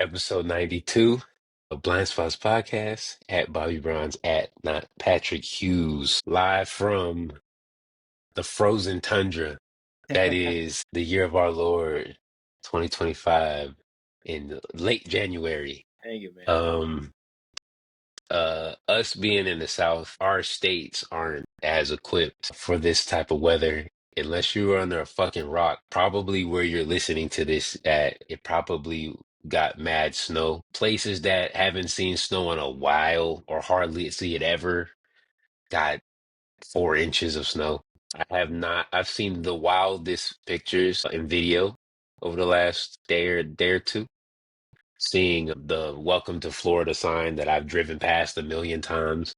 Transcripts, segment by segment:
Episode 92 of Blind Spots Podcast at Bobby Brown's at not Patrick Hughes, live from the frozen tundra that is the year of our Lord 2025 in late January. Dang it, man. Um, us being in the South, our states aren't as equipped for this type of weather. Unless you were under a fucking rock, probably where you're listening to this at, it probably got mad snow. Places that haven't seen snow in a while or hardly see it ever got 4 inches of snow. I have not, I've seen the wildest pictures in video over the last day or two. Seeing the Welcome to Florida sign that I've driven past a million times,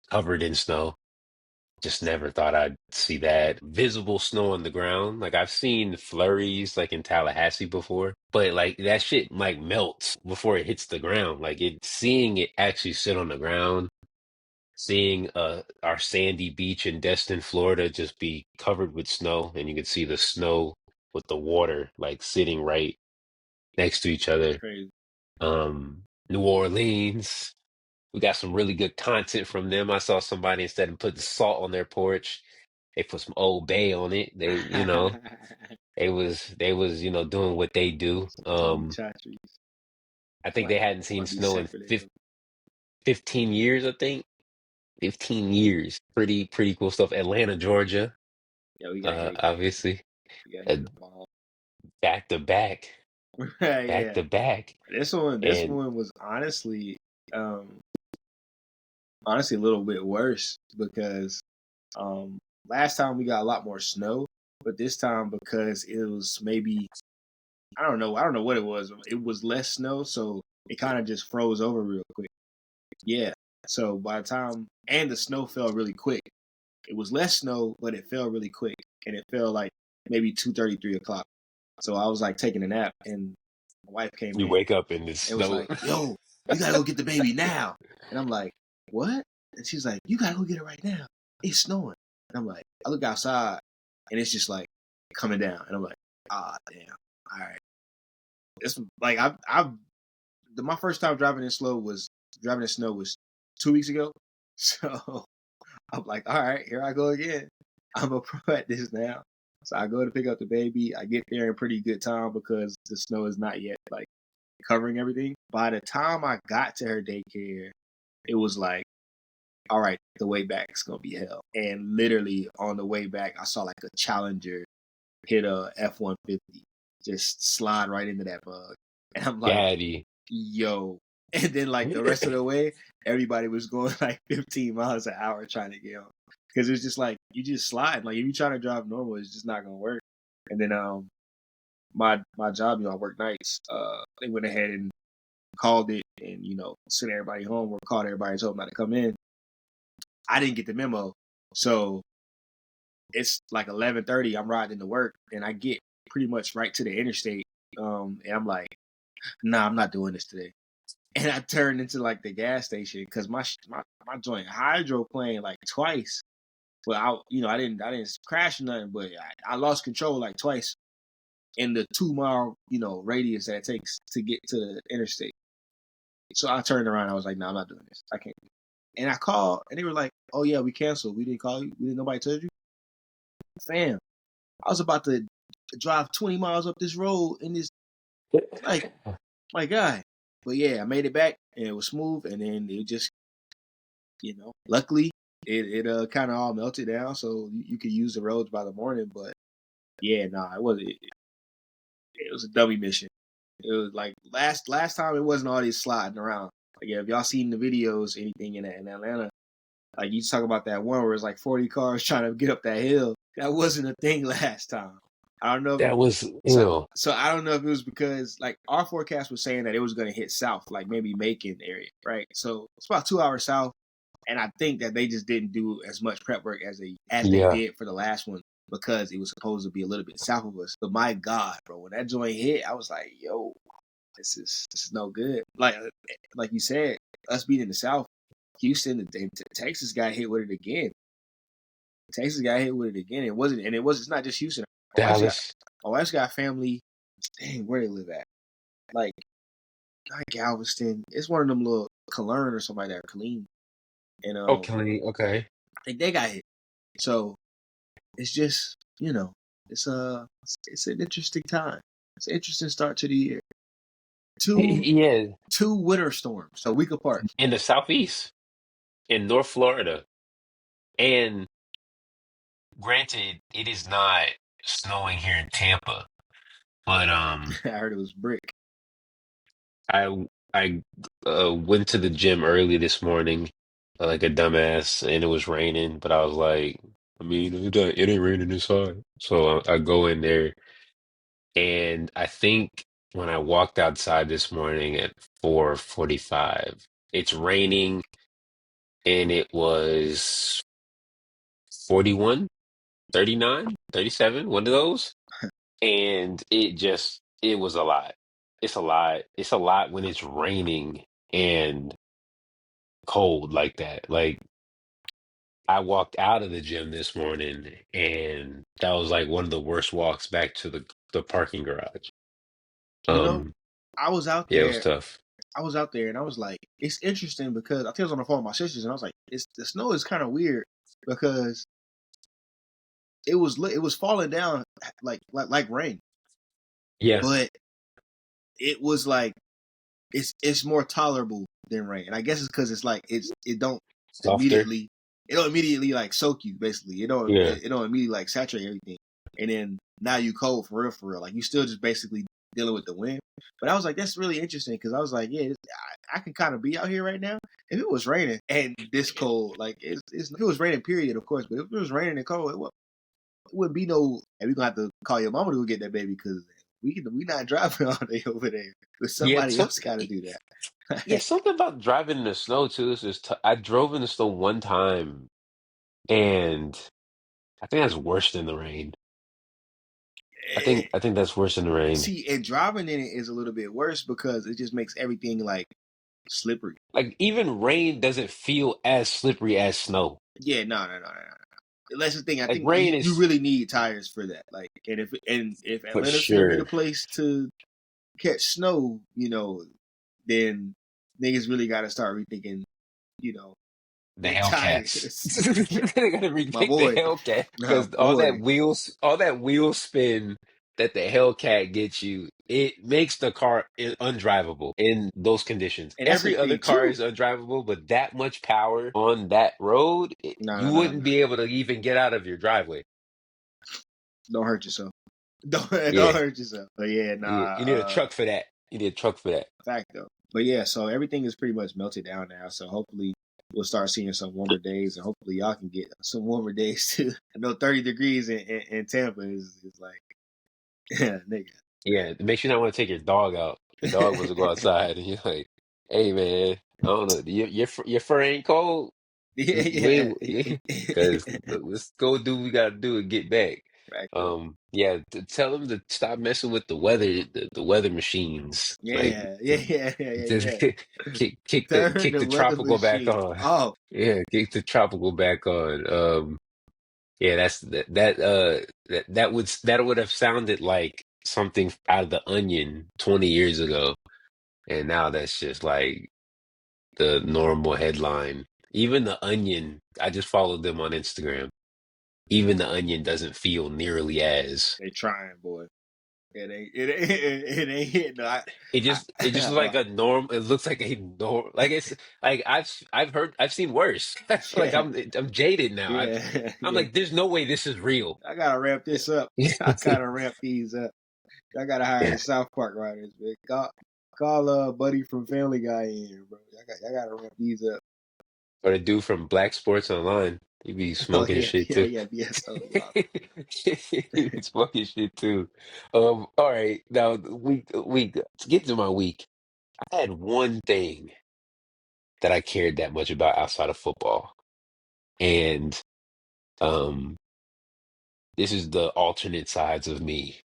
covered in snow. Just never thought I'd see that visible snow on the ground. Like I've seen flurries like in Tallahassee before, but like that shit like melts before it hits the ground. Like it seeing it actually sit on the ground, seeing our sandy beach in Destin, Florida just be covered with snow and you can see the snow with the water like sitting right next to each That's other. crazy. New Orleans. We got some really good content from them. I saw somebody instead of putting salt on their porch, they put some Old Bay on it. They was doing what they do. Tommy Chacheries. I think they hadn't I'm seen gonna be snow in separate in them. 15 years, I think. 15 years. Pretty cool stuff. Atlanta, Georgia, Yeah, we got hit again. obviously. We got Uh, hit the ball. back to back, back Yeah. to back. This And one was um honestly a little bit worse because last time we got a lot more snow, but this time because it was maybe I don't know what it was. It was less snow, so it kind of just froze over real quick. Yeah. So by the time and the snow fell really quick. It was less snow, but it fell really quick, and it fell like maybe 2:30, 3 o'clock. So I was like taking a nap, and my wife came you in wake up in the and was snow. like, "Yo, you gotta go get the baby now." And I'm like, "What?" And she's like, "You gotta go get it right now. It's snowing." And I'm like, I look outside, and it's just like coming down, and I'm like, "Ah, damn. All right." It's like my first time driving in snow was 2 weeks ago. So I'm like, all right, here I go again. I'm a pro at this now. So I go to pick up the baby. I get there in pretty good time because the snow is not yet like covering everything. By the time I got to her daycare, it was like, all right, the way back is gonna be hell. And literally on the way back, I saw like a Challenger hit a F-150, just slide right into that bug. And I'm like, Daddy. yo. And then like the rest of the way, everybody was going like 15 miles an hour trying to get home. Because it's just like you just slide. Like if you try to drive normal, it's just not gonna work. And then my job, I work nights. They went ahead and called it and sent everybody home or called everybody and told them not to come in. I didn't get the memo. So it's like 11:30, I'm riding to work and I get pretty much right to the interstate. And I'm like, nah, I'm not doing this today. And I turned into like the gas station because my joint hydroplaned like twice. Well, I didn't crash or nothing, but I lost control like twice in the 2 mile radius that it takes to get to the interstate. So I turned around. I was like, no, I'm not doing this. I can't do it. And I called, and they were like, oh yeah, we canceled. We didn't call you. Nobody told you. Fam, I was about to drive 20 miles up this road in this like my guy. But yeah, I made it back and it was smooth, and then it just luckily it kind of all melted down, so you could use the roads by the morning. But yeah, nah, it was a dummy mission. It was like last time it wasn't all this sliding around. Like yeah, if y'all seen the videos, anything in Atlanta, like you talk about that one where it's like 40 cars trying to get up that hill. That wasn't a thing last time. I don't know. That was So I don't know if it was because like our forecast was saying that it was going to hit south, like maybe Macon area, right? So it's about 2 hours south, and I think that they just didn't do as much prep work as they yeah. did for the last one because it was supposed to be a little bit south of us. But my God, bro, when that joint hit, I was like, yo, this is no good. Like you said, us being in the South, Houston, Texas got hit with it again. Texas got hit with it again. It's not just Houston. Dallas. My wife's got family. Dang, where they live at? Like not Galveston. It's one of them little Calern or something like that, Killeen. And Okay, okay. I think they got hit. So it's just it's an interesting time. It's an interesting start to the year. Two Yeah, two winter storms a week apart. in the southeast, in North Florida, and granted, it is not snowing here in Tampa, but I heard it was brick. I went to the gym early this morning, like a dumbass, and it was raining. But I was like, I mean, it ain't raining inside, so I go in there, and I think when I walked outside this morning at 4:45, it's raining, and it was 41, 39, 37, one of those. And it was a lot. It's a lot. It's a lot when it's raining and cold like that. Like I walked out of the gym this morning and that was like one of the worst walks back to the parking garage. You know, Um, I was out yeah, it was there. tough. I was out there, and I was like, it's interesting because I think I was on the phone with my sisters, and I was like, it's the snow is kind of weird because it was falling down like rain, Yeah, but it was like it's more tolerable than rain. And I guess it's because it's like softer. immediately it don't immediately like soak you basically. Yeah. It don't immediately like saturate everything. And then now you cold for real for real. Like you still just basically dealing with the wind. But I was like, that's really interesting because I was like, yeah, I can kind of be out here right now. If it was raining and this cold, like if it was raining, period, of course. But if it was raining and cold, it wouldn't be no. And we gonna have to call your mama to go get that baby because we not driving all day over there. But Yeah, somebody else got to do yeah, that. something about driving in the snow too is just I drove in the snow one time and I think that's worse than the rain. I think that's worse than the rain. See, and driving in it is a little bit worse because it just makes everything like slippery. Like even rain doesn't feel as slippery as snow. Yeah, no. That's the thing. I Like think rain you is really need tires for that. Like, and if for Atlanta's gonna be the sure place to catch snow, then niggas really got to start rethinking, you know, the their Hellcats. tires. They gotta My rethink the boy, Hellcat my because boy. all that wheel spin that the Hellcat gets you, it makes the car undrivable in those conditions. And that's the Every other thing car too. is undrivable, but that much power on that road, you wouldn't No. be able to even get out of your driveway. Don't hurt yourself. Don't Yeah, hurt yourself. But yeah, you need a truck for that. You need a truck for that. fact though. But yeah, so everything is pretty much melted down now. So hopefully we'll start seeing some warmer days, and hopefully y'all can get some warmer days too. I know 30 degrees in Tampa is like, yeah, nigga. Yeah, it makes you not want to take your dog out. Your dog wants to go outside, and you're like, "Hey, man, I don't know, your fur ain't cold. Yeah, We, yeah. because let's go do what we gotta do and get back." Fact though. Yeah, tell them to stop messing with the weather, the weather machines. Like, just Yeah. kick Turn the the weather tropical back machine on. off. Yeah, kick the tropical back on. Yeah, that would have sounded like something out of The Onion 20 years ago, and now that's just like the normal headline. Even The Onion, I just followed them on Instagram. Even The Onion doesn't feel nearly as They trying, boy. It ain't hitting. it just looks like a norm. It looks like a norm. Like it's like I've seen worse. Like yeah, I'm jaded now. I'm yeah. like, there's no way this is real. I gotta ramp this up. I gotta ramp these up. I gotta hire the Yeah. South Park writers, man. Call Buddy from Family Guy in here, bro. I gotta ramp these up. Or the dude from Black Sports Online, he be Oh smoking yeah, shit too. BSO. He be smoking shit too. All right, now to get to my week, I had one thing that I cared that much about outside of football, and um, this is the alternate sides of me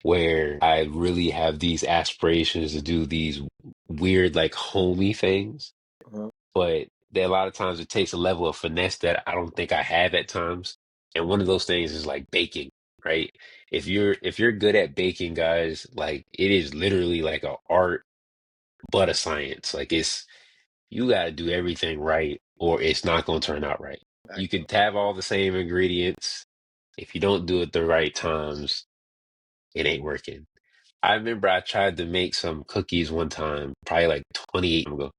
where I really have these aspirations to do these weird, like homey things, Uh-huh. but a lot of times it takes a level of finesse that I don't think I have at times. And one of those things is like baking, right? If you're good at baking, guys, like it is literally like an art but a science. Like it's you got to do everything right, or it's not going to turn out right. You Facts. could have all the same ingredients. If you don't do it the right times, it ain't working. I remember I tried to make some cookies one time, probably like 28 ago,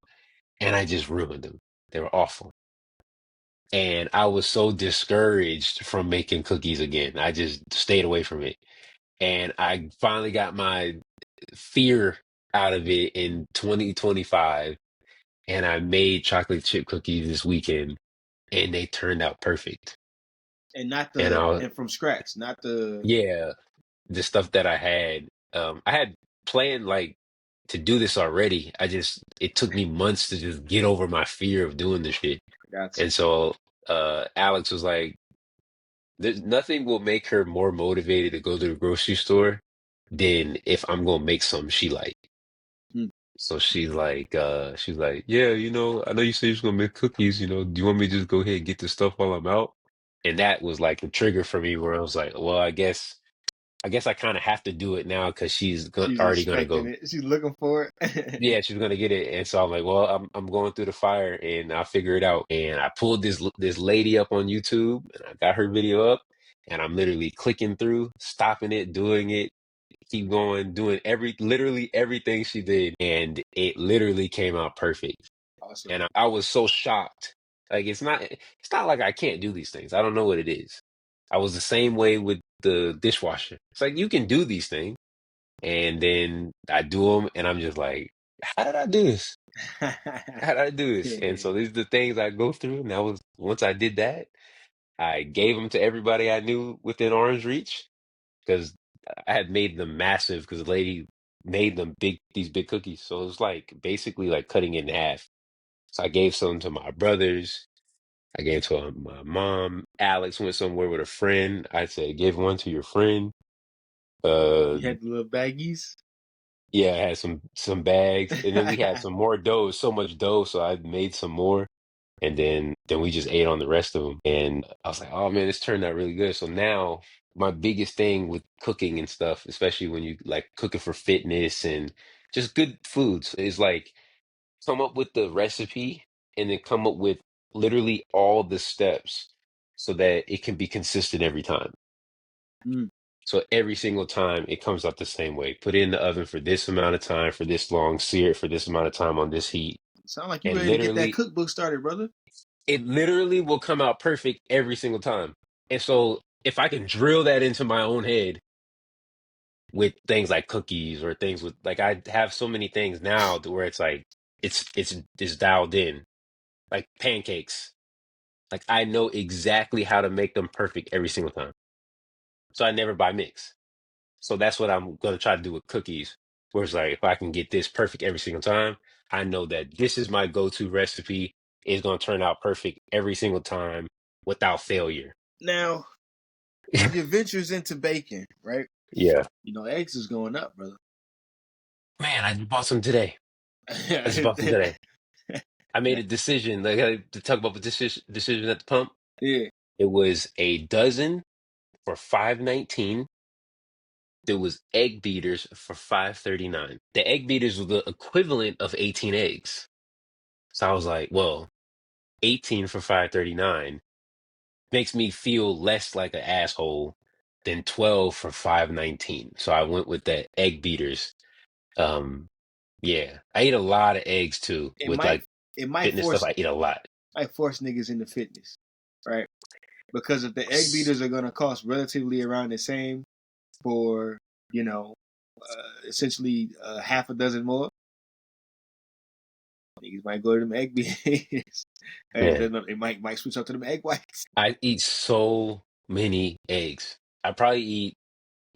and I just ruined them. They were awful. And I was so discouraged from making cookies again. I just stayed away from it. And I finally got my fear out of it in 2025. And I made chocolate chip cookies this weekend, and they turned out perfect. And not And the I was, and from scratch, not the yeah, the stuff that I had planned like to do this already. It took me months to just get over my fear of doing this shit. got And so, Alex was like, there's nothing will make her more motivated to go to the grocery store than if I'm gonna make something she like. you. So she's like, yeah, I know you said you was gonna make cookies, do you want me to just go ahead and get the stuff while I'm out? And that was like the trigger for me where I was like, well, I guess I kind of have to do it now because She's already gonna expecting go. it. She's looking for it. Yeah, she's gonna get it, and so I'm like, well, I'm going through the fire, and I'll figure it out. And I pulled this lady up on YouTube, and I got her video up, and I'm literally clicking through, stopping it, doing it, keep going, doing literally everything she did, and it literally came out perfect. Awesome. And I was so shocked. Like it's not like I can't do these things. I don't know what it is. I was the same way with the dishwasher. It's like you can do these things. And then I do them, and I'm just like, how did I do this? How did I do this? And Yeah. so these are the things I go through. And that was once I did that, I gave them to everybody I knew within arm's reach because I had made them massive because the lady made them these big cookies. So it was like basically like cutting it in half. So I gave some to my brothers. I gave to my mom. Alex went somewhere with a friend. I said, give one to your friend. Uh, You had the little baggies. Yeah, I had some bags, and then we had some more dough, so much dough, so I made some more, and then we just ate on the rest of them. And I was like, oh man, this turned out really good. So now my biggest thing with cooking and stuff, especially when you like cooking for fitness and just good foods, is like come up with the recipe and then come up with literally all the steps so that it can be consistent every time. Mm. So every single time it comes out the same way. Put it in the oven for this amount of time, for this long, sear it for this amount of time on this heat. Sound like you And ready to get that literally, cookbook started, brother. it literally will come out perfect every single time. And so if I can drill that into my own head with things like cookies or things with like I have so many things now to where it's like it's dialed in. Like pancakes. Like I know exactly how to make them perfect every single time. So I never buy mix. So that's what I'm going to try to do with cookies. Where it's like, if I can get this perfect every single time, I know that this is my go-to recipe. It's going to turn out perfect every single time without failure. Now, your ventures into baking, right? Yeah. You know, eggs is going up, brother. Man, I just bought some today. I just bought some today. I made a decision. Like to talk about the decision at the pump. Yeah. It was a dozen for 5.19. There was egg beaters for 5.39. The egg beaters were the equivalent of 18 eggs. So I was like, well, 18 for 5.39 makes me feel less like an asshole than 12 for 5.19. So I went with the egg beaters. Um, yeah, I eat a lot of eggs too. It With might like it might fitness stuff, force I eat a lot. niggas into fitness, right? Because if the egg beaters are gonna cost relatively around the same for, you know, essentially half a dozen more, niggas might go to them egg beaters. Hey, Yeah, then it might switch up to them egg whites. I eat so many eggs. I probably eat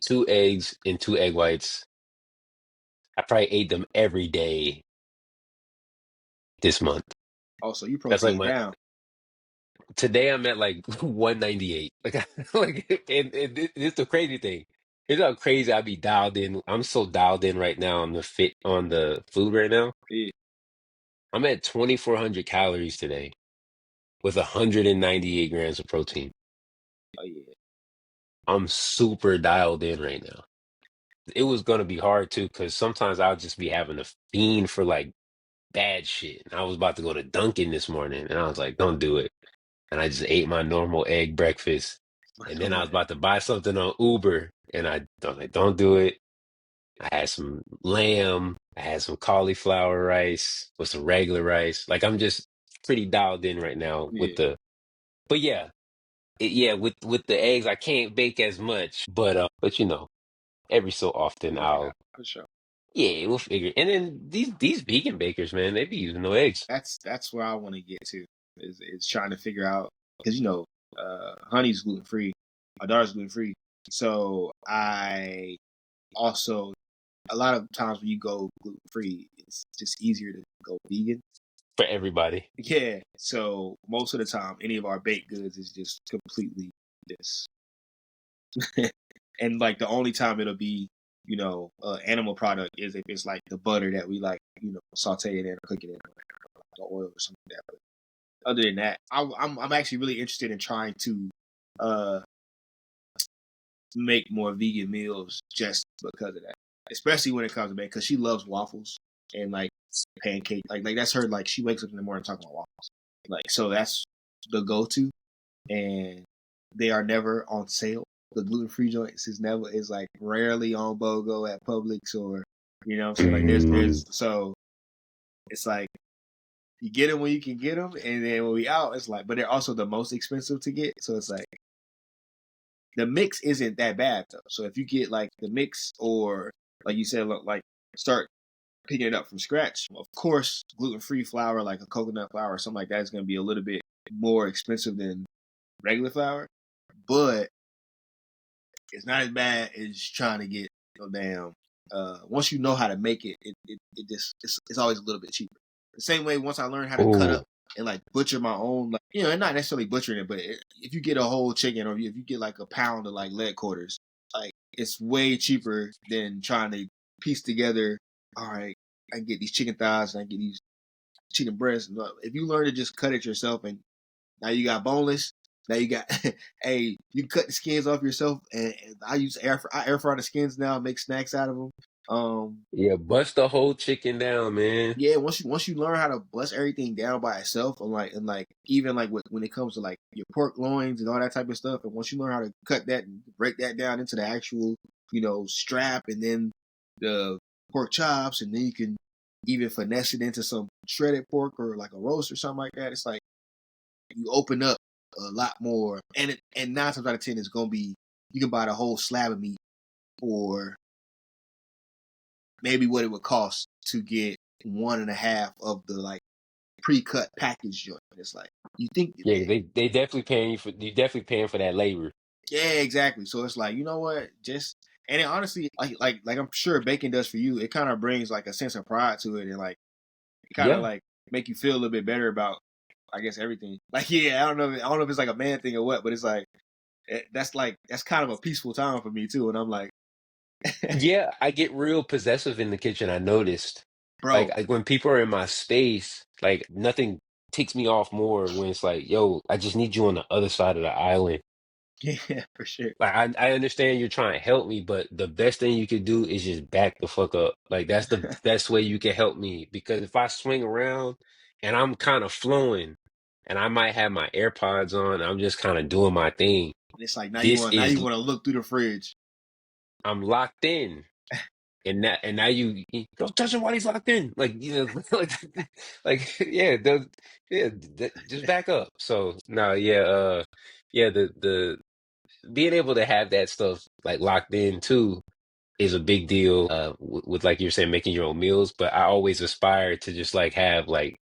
two eggs and two egg whites. I probably ate them every day this month. Also, you That's like protein my down. today I'm at like 198. Like, and it's the crazy thing. It's how crazy I be dialed in. I'm so dialed in right now on the food right now. Yeah. I'm at 2,400 calories today with 198 grams of protein. Oh yeah. I'm super dialed in right now. it was gonna be hard too, because sometimes I'll just be having a fiend for like bad shit. And I was about to go to Dunkin' this morning, and I was like, don't do it. And I just ate my normal egg breakfast. And then I was about to buy something on Uber, and I was like, don't do it. I had some lamb, I had some cauliflower rice with some regular rice. Like I'm just pretty dialed in right now with Yeah, the, but yeah, yeah, with the eggs, I can't bake as much, but you know, every so often yeah, I'll, for sure. yeah, we'll figure. And then these vegan bakers, man, they be using no eggs That's where I want to get to is trying to figure out because honey's gluten free, my daughter's gluten free, so I also a lot of times when you go gluten free, it's just easier to go vegan. for everybody. Yeah, so most of the time, any of our baked goods is just completely this, and like the only time it'll be animal product is if it's like the butter that we like saute it in or cook it in, or the oil or something like that. But other than that, I'm actually really interested in trying to uh make more vegan meals just because of that. Especially when it comes to bake, because she loves waffles and like pancake. Like that's her. Like she wakes up in the morning talking about waffles. Like so that's the go to, and they are never on sale. The gluten free joints is like rarely on BOGO at Publix or what I'm saying. Like Mm, there's so it's like you get them when you can get them, and then when we out, it's like, but they're also the most expensive to get. So it's like the mix isn't that bad though. So if you get like the mix or like you said, like start picking it up from scratch. Of course, gluten free flour like a coconut flour or something like that is going to be a little bit more expensive than regular flour, but it's not as bad as trying to get damn. Once you know how to make it, it just it's always a little bit cheaper. The same way once I learned how to cut up ooh, and like butcher my own, like and not necessarily butchering it, but if you get a whole chicken or if you get like a pound of like leg quarters, like it's way cheaper than trying to piece together. All right, I can get these chicken thighs and I can get these chicken breasts. If you learn to just cut it yourself and now you got boneless. Now you got, hey, you can cut the skins off yourself, and I air fry the skins now, make snacks out of them. yeah, bust the whole chicken down, man. Yeah, once you learn how to bust everything down by itself, and like even like when it comes to like your pork loins and all that type of stuff, and once you learn how to cut that and break that down into the actual strap, and then the pork chops, and then you can even finesse it into some shredded pork or like a roast or something like that. It's like you open up a lot more, and 9 times out of 10 it's gonna be you can buy the whole slab of meat for maybe what it would cost to get one and a half of the like pre-cut package joint. It's like you think, Yeah, they definitely paying you definitely paying for that labor. yeah, exactly. So it's like what, just and it honestly like I'm sure bacon does for you. It kind of brings like a sense of pride to it, and like it kind of Yeah. like make you feel a little bit better about I guess everything. Like yeah, I don't know if it's like a man thing or what, but it's like that's kind of a peaceful time for me too. And I'm like, Yeah, I get real possessive in the kitchen, I noticed. bro, Like when people are in my space, like nothing ticks me off more when it's like, yo, I just need you on the other side of the island. yeah, for sure. Like I understand you're trying to help me, but the best thing you could do is just back the fuck up. Like that's the best way you can help me. Because if I swing around and I'm kind of flowing and I might have my AirPods on, I'm just kind of doing my thing. And it's like This now is you want to look through the fridge. I'm locked in. And now you don't touch him while he's locked in. Like like yeah, just back up. So no, yeah, yeah, the being able to have that stuff like locked in too is a big deal. With like you're saying, making your own meals. But I always aspire to just like have like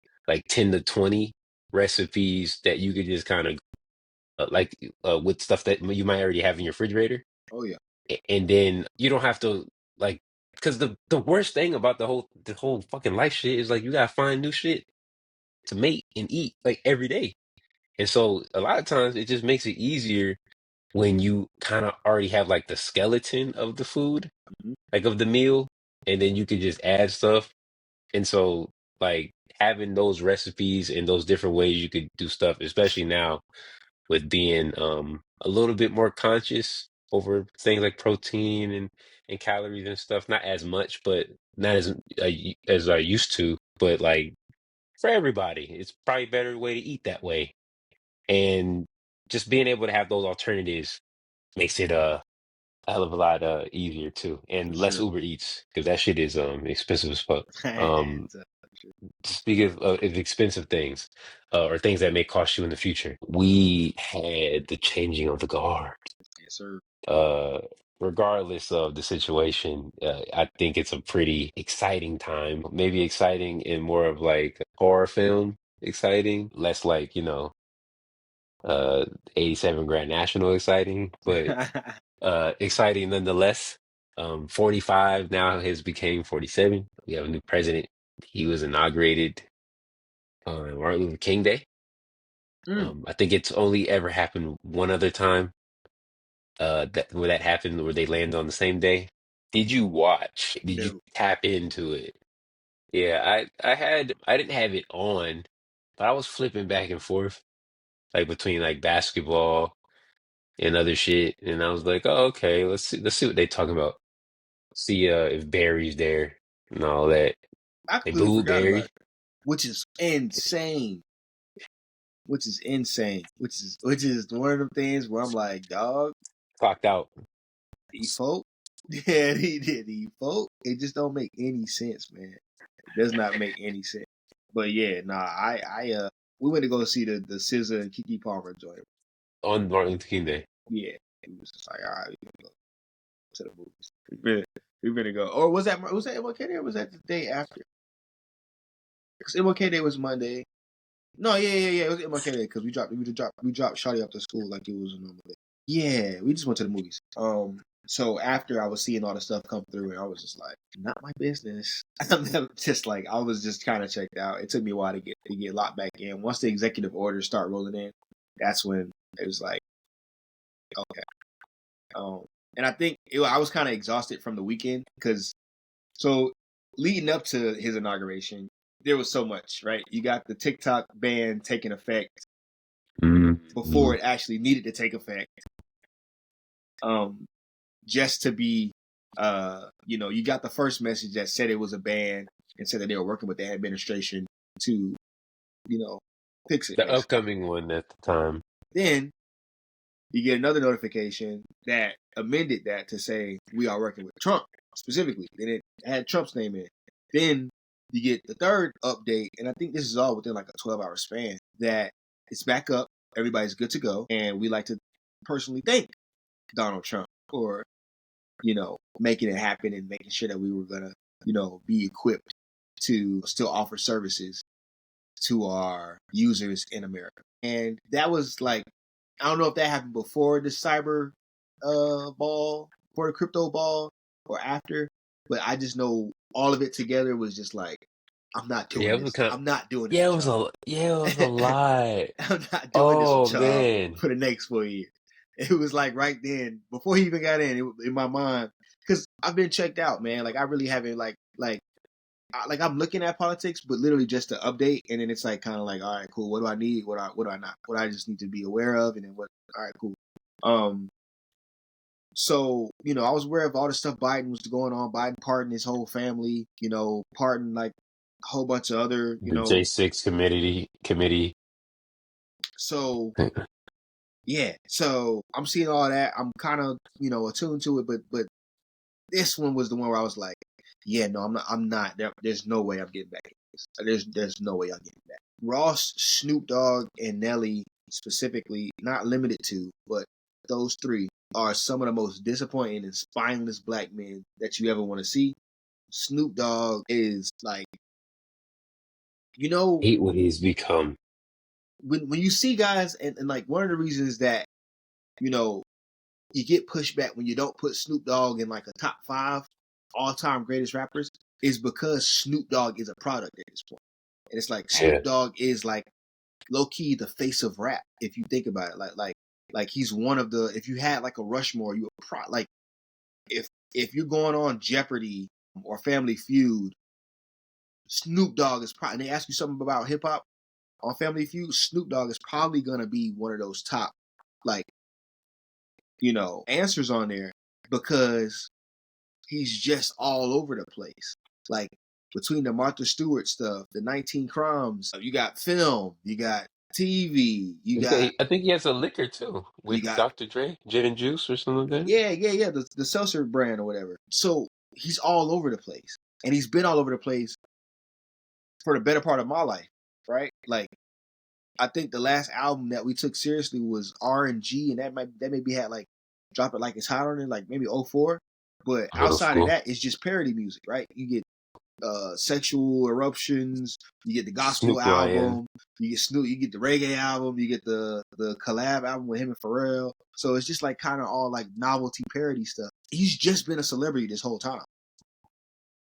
10 to 20 recipes that you could just kind of with stuff that you might already have in your refrigerator. Oh yeah, And then you don't have to like because the worst thing about the whole fucking life shit is like you gotta find new shit to make and eat like every day. And so a lot of times it just makes it easier when you kind of already have like the skeleton of the food, hmm like of the meal, and then you can just add stuff. And so like having those recipes and those different ways you could do stuff, especially now with being a little bit more conscious over things like protein in calories and stuff. Not as much, but not as I used to. But like for everybody, it's probably a better way to eat that way. And just being able to have those alternatives makes it a hell of a lot easier too, For and less sure. Uber Eats because that shit is expensive as fuck. Um, It's, for sure. Speaking of expensive things, or things that may cost you in the future, we had the changing of the guard. Yes, sir. Uh, Regardless of the situation, I think it's a pretty exciting time. Maybe exciting in more of like a horror film exciting, less like, uh 87 Grand National exciting, but exciting nonetheless. 45 now has became 47. We have a new president. He was inaugurated on Martin Luther King Day. Mm, I think it's only ever happened one other time, that where that happened, where they land on the same day. Did you watch? Did you no. tap into it? Yeah, I didn't have it on, but I was flipping back and forth like between like basketball and other shit, and I was like, oh, okay, let's see what they talking about. See if Barry's there and all that. I They completely booed forgot about Barry, it, which is insane. Which is insane. Which is one of the things where I'm like, dog, clocked out. he folk. Yeah, he did. He folk. It just don't make any sense, man. It does not make any sense. But yeah, nah, we went to go see the SZA and Kiki Palmer joint. On Martin Luther King Day. Yeah, it was just like, all right, we gonna go to the movies. We better go. Or was that MLK Day or was that the day after? Because MLK Day was Monday. No, yeah. It was MLK Day because we dropped Shawty up to school like it was a normal day. Yeah, we just went to the movies. So after I was seeing all the stuff come through, and I was just like, not my business. I'm just like, I was just kind of checked out. It took me a while to get locked back in. Once the executive orders start rolling in, that's when it was like, okay. Um, and I think I was kind of exhausted from the weekend because so leading up to his inauguration, there was so much, right? You got the TikTok ban taking effect before Mhm. it actually needed to take effect. Um, just to be, you got the first message that said it was a ban and said that they were working with the administration to, you know, fix it The basically. upcoming one at the time. Then you get another notification that amended that to say we are working with Trump specifically. Then it had Trump's name in it. Then you get the third update, and I think this is all within like a 12-hour span, that it's back up, everybody's good to go, and we like to personally thank Donald Trump for, making it happen and making sure that we were gonna, be equipped to still offer services to our users in America. And that was like, I don't know if that happened before the cyber ball, before the crypto ball, or after, but I just know all of it together was just like, I'm not Yeah, doing it was this. kind of, I'm not doing this with y'all. yeah, it was a lot. I'm not doing this Oh with y'all man. for the next 4 years. It was like right then, before he even got in my mind, because I've been checked out, man. Like I really haven't like I'm looking at politics, but literally just to update, and then it's like kind of like, all right, cool. What do I need? What do I not? What I just need to be aware of, and then what? All right, cool. Um, so I was aware of all the stuff Biden was going on. Biden pardoned his whole family. Pardoned like a whole bunch of other. The J6 committee. So yeah, so I'm seeing all that. I'm kind of attuned to it, but this one was the one where I was like, yeah, no, I'm not. There's no way I'm getting back at this. There's no way I'm getting back. Ross, Snoop Dogg, and Nelly specifically, not limited to, but those three are some of the most disappointing and spineless black men that you ever want to see. Snoop Dogg is like, you know, Hate what he's become. when you see guys, and like one of the reasons that you know you get pushback when you don't put Snoop Dogg in like a top 5 all-time greatest rappers is because Snoop Dogg is a product at this point. And it's like Yeah. Snoop Dogg is like low-key the face of rap if you think about it. Like he's one of the, if you had like a Rushmore, you would like if you're going on Jeopardy or Family Feud, Snoop Dogg is probably, and they ask you something about hip hop on Family Feud, Snoop Dogg is probably gonna be one of those top like answers on there because he's just all over the place. Like between the Martha Stewart stuff, the 19 Crimes, you got film, you got TV, I think he has a liquor too you with got Dr. Dre, gin and juice or something like that. yeah, the seltzer brand or whatever. So he's all over the place, and he's been all over the place for the better part of my life, right? Like I think the last album that we took seriously was R&G, and that maybe had like Drop It Like It's Hot on it, like maybe '04. But Middle outside of school. that, it's just parody music, right? You get Sexual Eruptions, you get the gospel Snoop Lion. album, you get Snoop, you get the reggae album, you get the collab album with him and Pharrell. So it's just like kind of all like novelty parody stuff. He's just been a celebrity this whole time,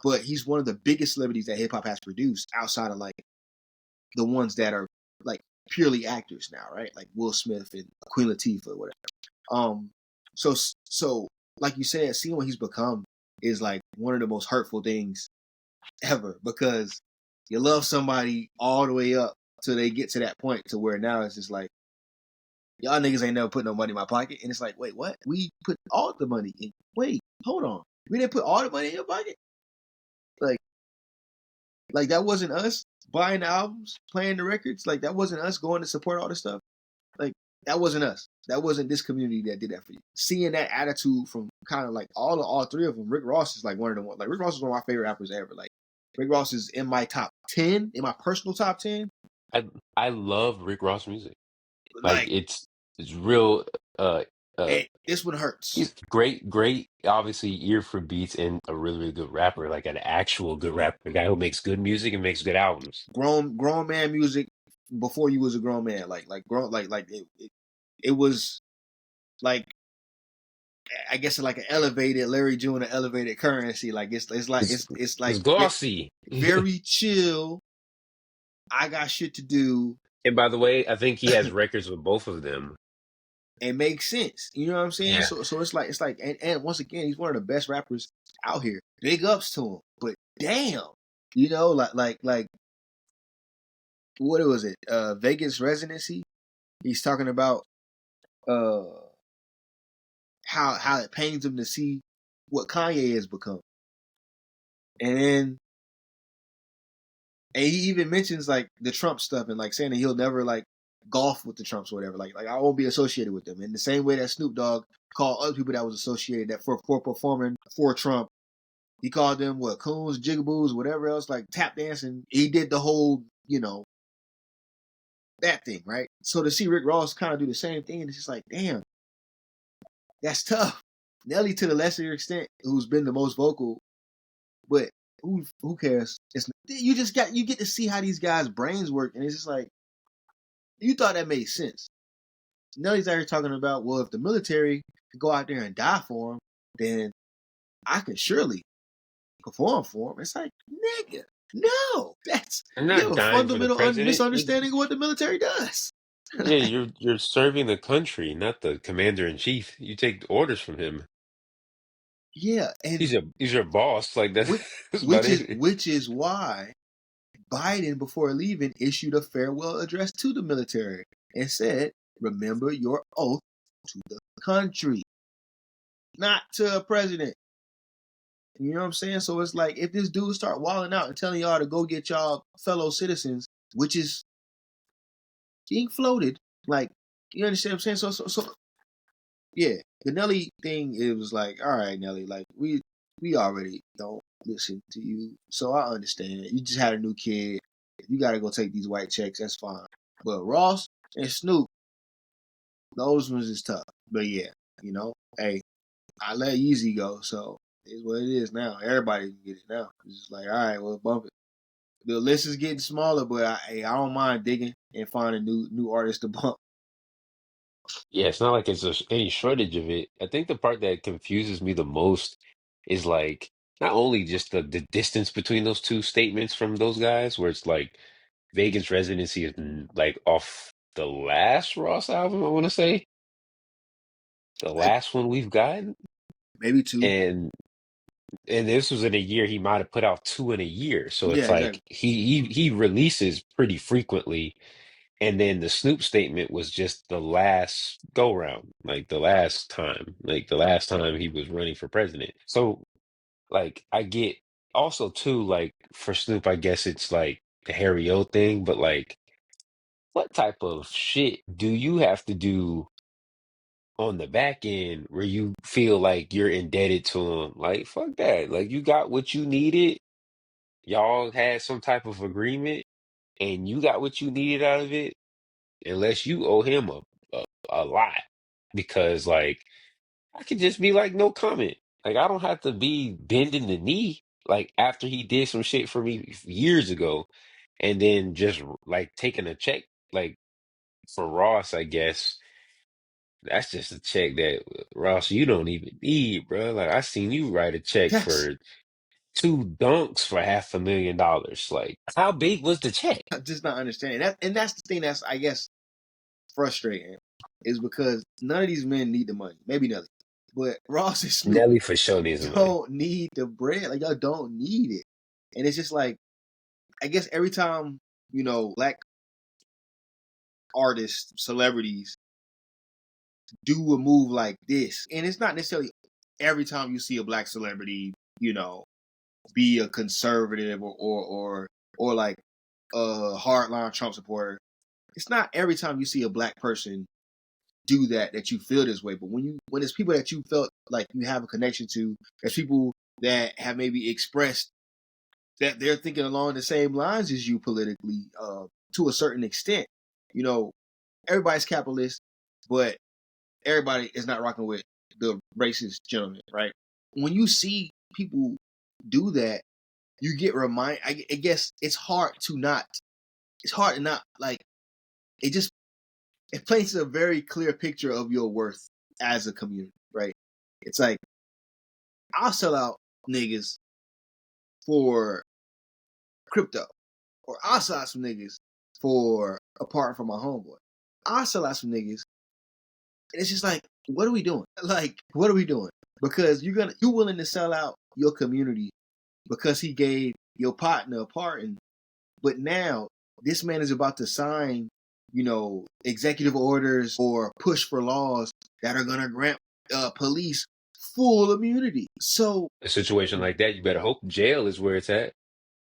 but he's one of the biggest celebrities that hip hop has produced outside of like the ones that are like purely actors now, right? Like Will Smith and Queen Latifah or whatever. Um, so like you said, seeing what he's become is like one of the most hurtful things ever because you love somebody all the way up till they get to that point to where now it's just like y'all niggas ain't never put no money in my pocket, and it's like, wait, what? We put all the money in. Wait, hold on, we didn't put all the money in your pocket. Like, like that wasn't us buying the albums, playing the records. Like that wasn't us going to support all this stuff. Like that wasn't us. That wasn't this community that did that for you. Seeing that attitude from kind of like all three of them. Rick Ross is like one of the ones. Like Rick Ross is one of my favorite rappers ever. Like Rick Ross is in my top 10, in my personal top 10. I I love Rick Ross music. Like Like, it's real uh uh hey, this one hurts. he's great obviously ear for beats and a really good rapper, like an actual good rapper, a guy who makes good music and makes good albums. Grown man music before you was a grown man. Like grown like it was like I guess like an elevated Larry June, an elevated Currency. Like it's It's like glossy. very chill. I got shit to do. And by the way, I think he has records with both of them. And makes sense. You know what I'm saying? Yeah. So it's like and once again, he's one of the best rappers out here. Big ups to him. But damn, you know, like what was it? Vegas residency. He's talking about uh how it pains him to see what Kanye has become. And then and he even mentions like the Trump stuff and like saying that he'll never like golf with the Trumps or whatever. Like I won't be associated with them. In the same way that Snoop Dogg called other people that was associated that for performing for Trump, he called them what coons, jigaboos, whatever else, like tap dancing. He did the whole, you know, that thing, right? So to see Rick Ross kind of do the same thing, it's just like, damn, that's tough. Nelly to the lesser extent, who's been the most vocal, but who cares? It's you get to see how these guys' brains work, and it's just like you thought that made sense. Nelly's out here talking about, well, if the military could go out there and die for him, then I can surely perform for him. It's like, nigga, no, that's I'm you not have a dying for the fundamental president. misunderstanding of what the military does. Yeah, you're serving the country, not the commander in chief. You take orders from him. Yeah, and He's your boss. Like that's which that's about it. which is why Biden, before leaving, issued a farewell address to the military and said, "Remember your oath to the country, not to a president." You know what I'm saying? So it's like if this dude start wilding out and telling y'all to go get y'all fellow citizens, which is being floated, like you understand what I'm saying? So yeah, the Nelly thing, it was like, all right, Nelly, like we already don't listen to you, so I understand. You just had a new kid. You got to go take these white checks. That's fine. But Ross and Snoop, those ones is tough. But yeah, you know, hey, I let Yeezy go, so it's what it is now. Everybody can get it now. It's just like, all right, well, bump it. The list is getting smaller, but I don't mind digging and finding new artists to bump. Yeah, it's not like any shortage of it. I think the part that confuses me the most is like not only just the distance between those two statements from those guys, where it's like Vegas residency is like off the last Ross album, I want to say, the last one we've gotten, Maybe two. and this was in a year he might have put out two in a year, so Yeah, it's exactly. like he releases pretty frequently. And then the Snoop statement was just the last go round, like the last time he was running for president. So like I get also too, like for Snoop, I guess it's like the Harry O thing, but like what type of shit do you have to do on the back end where you feel like you're indebted to him? Like, fuck that. Like you got what you needed. Y'all had some type of agreement and you got what you needed out of it, unless you owe him a lot. Because like I could just be like, no comment. Like I don't have to be bending the knee like after he did some shit for me years ago, and then just like taking a check like for Ross, I guess. That's just a check that Ross you don't even need, bro. Like I seen you write a check Yes, for two dunks for $500,000. Like how big was the check? I'm just not understanding that, and that's the thing that's I guess frustrating is because none of these men need the money. Maybe Nelly, but Ross and Snoop Nelly for sure needs the money. don't need the bread. Like y'all don't need it, and it's just like I guess every time black artists, celebrities do a move like this, and it's not necessarily every time you see a black celebrity, be a conservative or like a hardline Trump supporter. It's not every time you see a black person do that you feel this way. But when it's people that you felt like you have a connection to, there's people that have maybe expressed that they're thinking along the same lines as you politically, to a certain extent. You know, everybody's capitalist, but everybody is not rocking with the racist gentleman, right? When you see people do that, you get reminded. I guess it's hard to not. It's hard to not like. It just it paints a very clear picture of your worth as a community, right? It's like I'll sell out niggas for crypto, or I'll sell out some niggas for apart from my homeboy. I'll sell out some niggas, and it's just like, what are we doing? Like, what are we doing? Because you're willing to sell out your community because he gave your partner a pardon, but now this man is about to sign, executive orders or push for laws that are gonna grant police full immunity. So, A situation like that, you better hope jail is where it's at.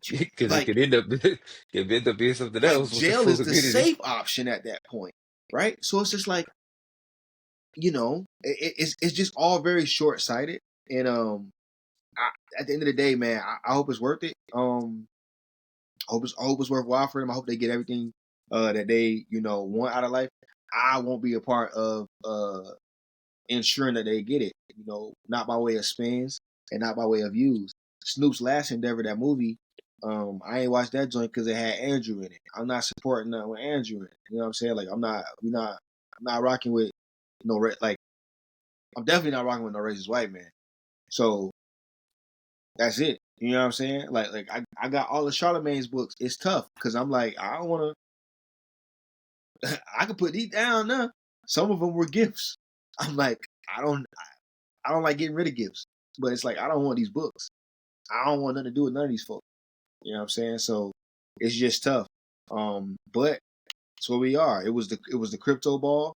Because it like, could end up could end up being something like else with the jail full is the immunity. safe option at that point, right? So it's just like, it's just all very short sighted, and at the end of the day, man, I hope it's worth it. I hope it's worthwhile for them. I hope they get everything that they want out of life. I won't be a part of ensuring that they get it. Not by way of spins and not by way of views. Snoop's last endeavor, that movie, I ain't watched that joint because it had Andrew in it. I'm not supporting that with Andrew in it. You know what I'm saying? Like I'm not rocking with like I'm definitely not rocking with no racist white man. So that's it. You know what I'm saying? Like I got all of Charlemagne's books. It's tough because I'm like I don't want to. I could put these down now. Some of them were gifts. I'm like I don't like getting rid of gifts, but it's like I don't want these books. I don't want nothing to do with none of these folks. You know what I'm saying? So it's just tough. But it's where we are. It was the crypto ball.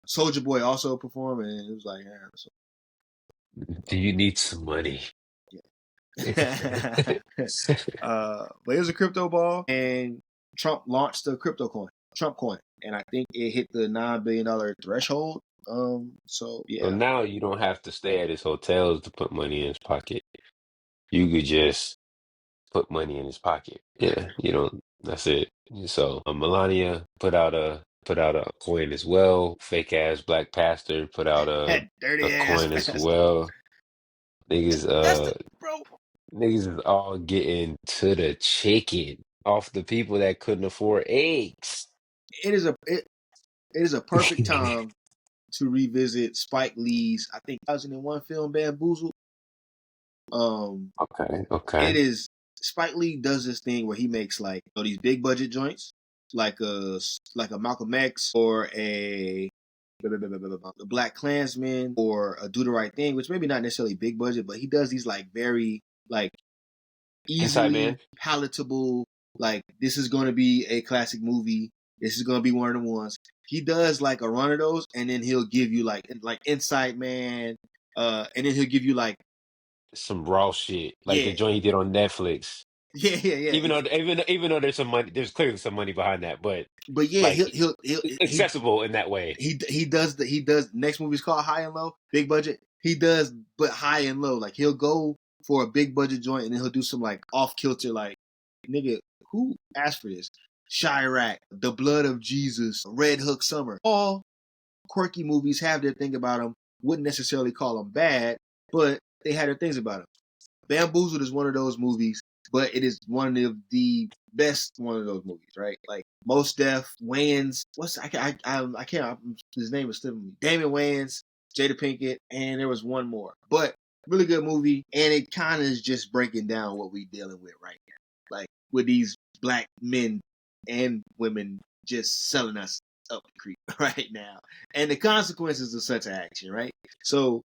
Soldier Boy also performed, and it was like, yeah. So, Do you need some money? yeah. But it was a crypto ball, and Trump launched the crypto coin, Trump coin, and I think it hit the $9 billion threshold. So So yeah, now you don't have to stay at his hotels to put money in his pocket. You could just put money in his pocket. Yeah, you don't. That's it. So Melania put out a coin as well. Fake ass black pastor put out that a dirty ass coin as pastor. well. Niggas That's the bro. niggas is all getting to the chicken off the people that couldn't afford eggs. It is a perfect time to revisit Spike Lee's, I think, 2001 film Bamboozle. Um, Okay, it okay. is Spike Lee does this thing where he makes like these big budget joints, like a Malcolm X or a Black Klansman or a Do the Right Thing, which maybe not necessarily big budget, but he does these like very like Inside easily man. palatable. Like this is going to be a classic movie. This is going to be one of the ones. He does like a run of those, and then he'll give you like Inside Man, and then he'll give you like some raw shit, like the Yeah, joint he did on Netflix. yeah. Even though there's some money, there's clearly some money behind that, but But yeah, like he'll accessible in that way. he does next movie's called High and Low, big budget. He does but high and low. Like he'll go for a big budget joint and then he'll do some like off kilter like nigga, who asked for this? Chirac, The Blood of Jesus, Red Hook Summer. All quirky movies have their thing about them. Wouldn't necessarily call them bad, but they had their things about them. Bamboozled is one of those movies, but it is one of the best one of those movies, right? Like Most Def, Wayans, I can't his name is slipping me. Damon Wayans, Jada Pinkett, and there was one more. But really good movie, and it kind of is just breaking down what we dealing with right now. Like with these black men and women just selling us up the creek right now. And the consequences of such action, right? So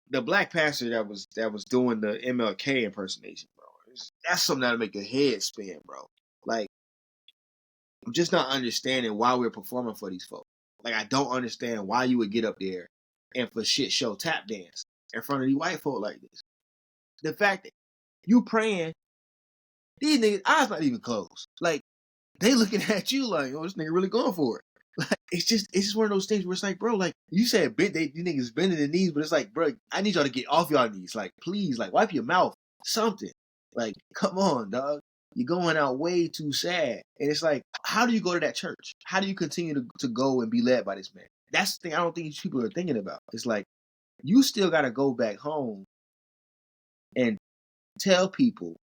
the black pastor that was doing the MLK impersonation, bro. That's something that'll make your head spin, bro. Like, I'm just not understanding why we're performing for these folks. Like, I don't understand why you would get up there and for shit show tap dance in front of these white folk like this. The fact that you praying, these niggas' eyes not even closed. Like, they looking at you like, oh, this nigga really going for it. Like, it's just one of those things where it's like, bro, like you said, these niggas bending their knees, but it's like, bro, I need y'all to get off y'all knees. Like, please, like, wipe your mouth, something. Like, come on, dog. You're going out way too sad. And it's like, how do you go to that church? How do you continue to go and be led by this man? That's the thing I don't think these people are thinking about. It's like, you still got to go back home and tell people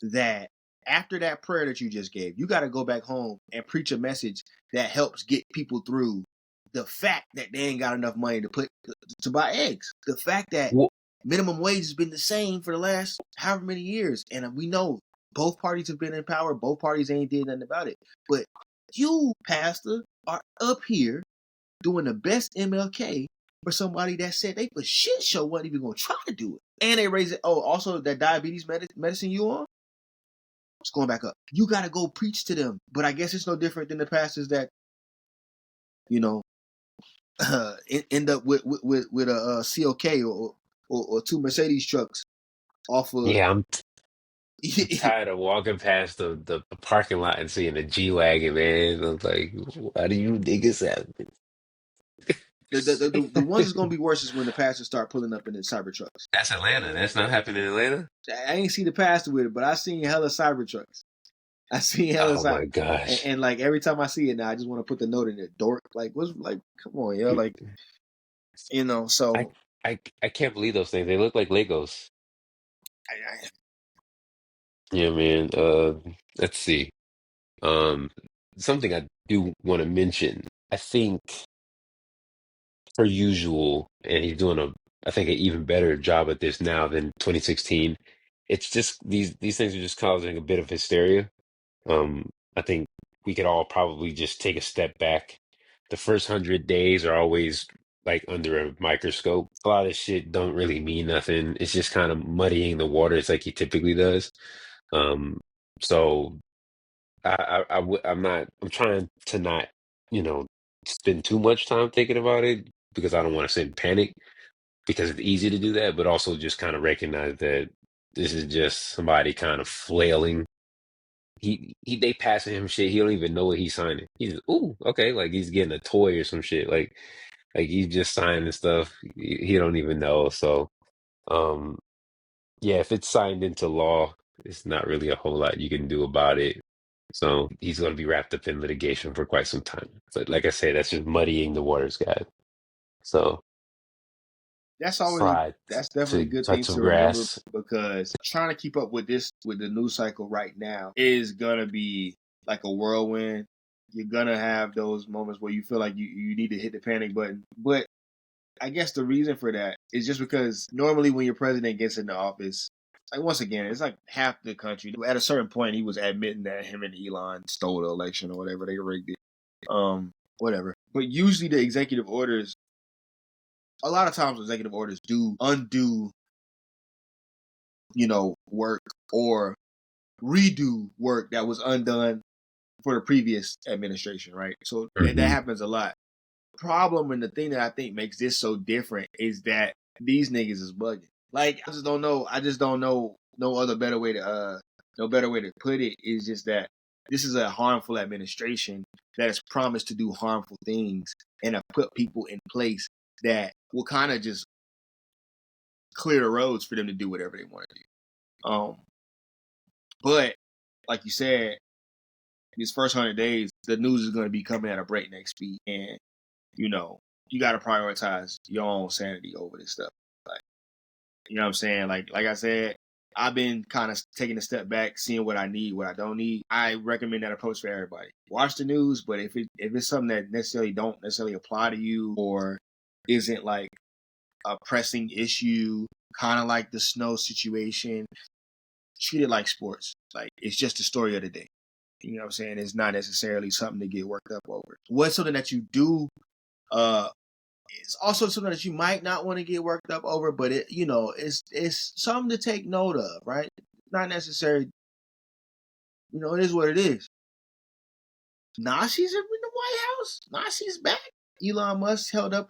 that after that prayer that you just gave, you got to go back home and preach a message that helps get people through the fact that they ain't got enough money to buy eggs. The fact that Well, minimum wage has been the same for the last however many years, and we know both parties have been in power. Both parties ain't did nothing about it. But you, pastor, are up here doing the best MLK for somebody that said they for shit show wasn't even gonna try to do it, and they raise it. Oh, also that diabetes medicine you on. It's going back up. You got to go preach to them. But I guess it's no different than the pastors that, you know, end up with a COK or two Mercedes trucks off of. yeah, I'm tired of walking past the parking lot and seeing a G-Wagon, man. I'm like, why do you niggas have the ones that's it? going to be worse is when the pastors start pulling up in the cyber trucks. That's Atlanta. That's not happening in Atlanta. I ain't see the pastor with it, but I seen hella cyber trucks. I seen hella Oh cyber. my gosh. And like every time I see it now, I just want to put the note in there, dork. Like, what's like, come on, yo. Like, I so I can't believe those things. They look like Legos. I Yeah, man. Let's see. Um, Something I do want to mention. I think per usual, and he's doing I think, an even better job at this now than 2016. It's just these things are just causing a bit of hysteria. I think we could all probably just take a step back. The first 100 days are always like under a microscope. A lot of this shit don't really mean nothing. It's just kind of muddying the waters like he typically does. Um, so I'm not, I'm trying to not, you know, spend too much time thinking about it because I don't want to sit in panic because it's easy to do that, but also just kind of recognize that this is just somebody kind of flailing. They passing him shit. He don't even know what he's signing. He's just, ooh, okay, like he's getting a toy or some shit. Like he's just signing stuff. He don't even know. So um yeah, if it's signed into law, it's not really a whole lot you can do about it. So he's going to be wrapped up in litigation for quite some time. But like I say, that's just muddying the waters, guys. So try that's definitely to good touch things some to remember grass. because trying to keep up with the news cycle right now is gonna be like a whirlwind. You're gonna have those moments where you feel like you need to hit the panic button. But I guess the reason for that is just because normally when your president gets into office, like once again, it's like half the country. At a certain point, he was admitting that him and Elon stole the election or whatever, they rigged it. Whatever. But usually the executive orders, a lot of times executive orders do undo, work or redo work that was undone for the previous administration, right? So that Hmm. happens a lot. Problem and the thing that I think makes this so different is that these niggas is bugging. Like I just don't know. I just don't know no other better way to no better way to put it is just that this is a harmful administration that has promised to do harmful things and have put people in place that will kind of just clear the roads for them to do whatever they want to do. But like you said, these first 100 days, the news is going to be coming at a breakneck speed, and you know you got to prioritize your own sanity over this stuff. Like, you know what I'm saying? Like I said, I've been kind of taking a step back, seeing what I need, what I don't need. I recommend that approach for everybody. Watch the news, but if it's something that necessarily don't necessarily apply to you or isn't like a pressing issue, kind of like the snow situation, treat it like sports. Like it's just the story of the day. You know what I'm saying? It's not necessarily something to get worked up over. What's something that you do? It's also something that you might not want to get worked up over, but it's something to take note of, right? Not necessarily, it is what it is. Nazis are in the White House. Nazis back. Elon Musk held up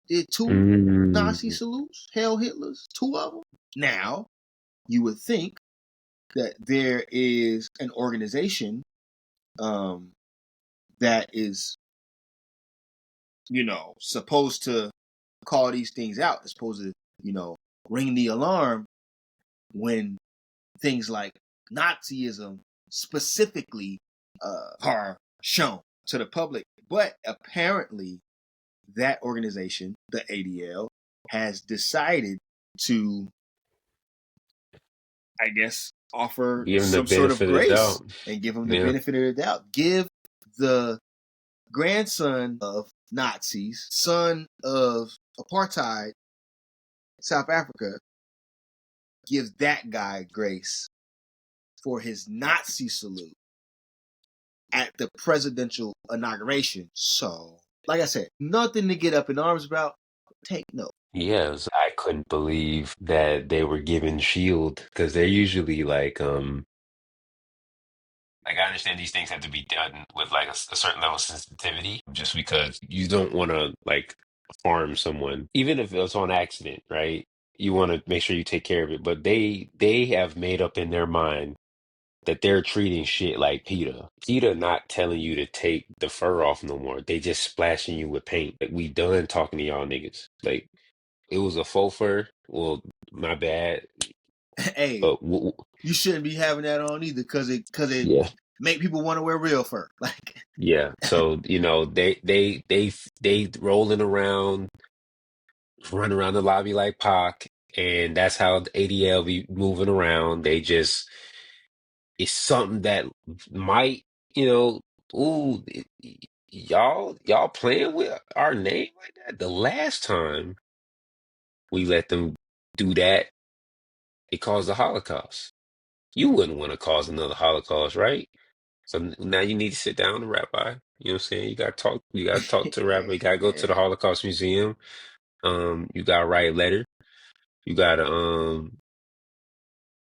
did two Nazi salutes, Hail Hitlers, two of them. Now, you would think that there is an organization that is, supposed to call these things out. It's supposed to, ring the alarm when things like Nazism specifically are shown to the public. But apparently, that organization, the ADL, has decided to, I guess, offer Give him the some sort of benefit of the grace doubt. and give them the Yeah. benefit of the doubt. Give the grandson of Nazis, son of apartheid, South Africa, give that guy grace for his Nazi salute at the presidential inauguration. So, like I said, nothing to get up in arms about. Take note. Yes, I couldn't believe that they were given shield because they're usually like I understand these things have to be done with like a certain level of sensitivity just because you don't want to like harm someone even if it's on accident, right? You want to make sure you take care of it, but they have made up in their mind that they're treating shit like PETA. PETA not telling you to take the fur off no more. They just splashing you with paint. Like we done talking to y'all niggas. Like it was a faux fur. Well, my bad. Hey, But you shouldn't be having that on either, because it yeah, make people want to wear real fur. Like, yeah. So they rolling around, run around the lobby like Pac, and that's how the ADL be moving around. They just it's something that might ooh. Y'all playing with our name like that? The last time we let them do that, it caused the Holocaust. You wouldn't want to cause another Holocaust, right? So now you need to sit down with the rabbi. You know what I'm saying? You gotta talk to the rabbi, you gotta go to the yeah. Holocaust Museum. You gotta write a letter. You gotta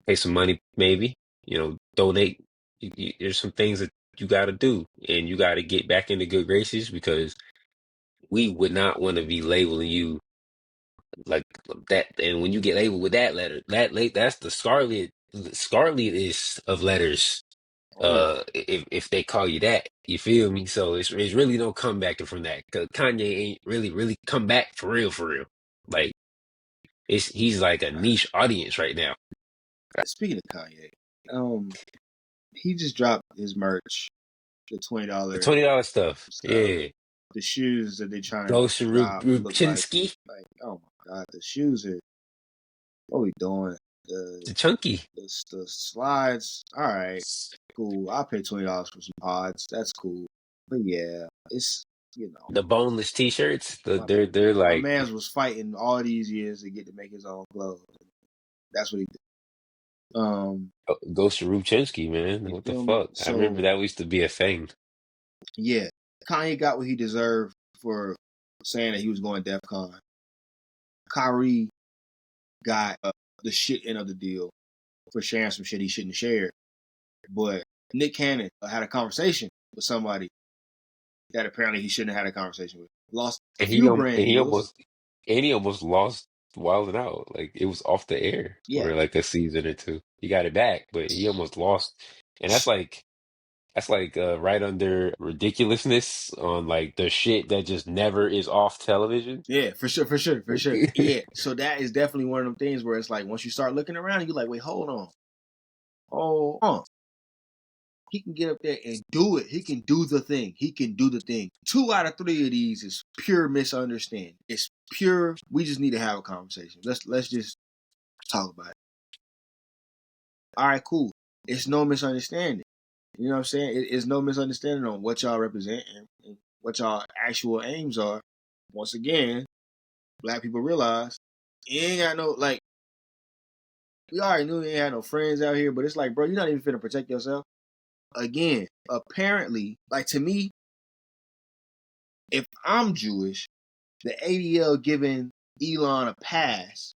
pay some money, maybe, donate. There's some things that you gotta do, and you gotta get back into good graces because we would not want to be labeling you like that. And when you get labeled with that letter, that's the scarlet is of letters. Oh yeah. If they call you that, you feel me? So it's really no comebacking from that because Kanye ain't really come back for real, for real. Like he's like a niche audience right now. Speaking of Kanye, he just dropped his merch, the The $20 $20 stuff, stuff, yeah. the shoes that they trying to Ghost drop look Rubchinski, like, oh my god, the shoes are, what we doing? The the chunky, the slides, all right, cool. I'll pay $20 for some pods. That's cool. But yeah, it's, the boneless t-shirts. my They're my like man's was fighting all these years to get to make his own clothes. That's what he did. Ghost Rubchinski, man. You What the feel me? fuck? I remember So that used to be a thing. yeah, Kanye got what he deserved for saying that he was going DEF CON. Kyrie got the shit end of the deal for sharing some shit he shouldn't have shared. But Nick Cannon had a conversation with somebody that apparently he shouldn't have had a conversation with. Lost a And he few brand and he deals. almost And he almost lost Wildin' Out. Like it was off the air Yeah, for like a season or two. He got it back, but he almost lost. And that's like right under ridiculousness on like the shit that just never is off television. yeah, for sure, for sure, for sure. Yeah, so that is definitely one of them things where it's like once you start looking around, you're like, wait, hold on. He can get up there and do it. He can do the thing. He can do the thing. 2 out of 3 of these is pure misunderstanding. It's pure. We just need to have a conversation. Let's just talk about it. All right, cool. It's no misunderstanding. You know what I'm saying? It's no misunderstanding on what y'all represent and what y'all actual aims are. Once again, black people realize you ain't got no like. We already knew you ain't had no friends out here, but it's like, bro, you're not even finna protect yourself. Again, apparently, like to me, if I'm Jewish, the ADL giving Elon a pass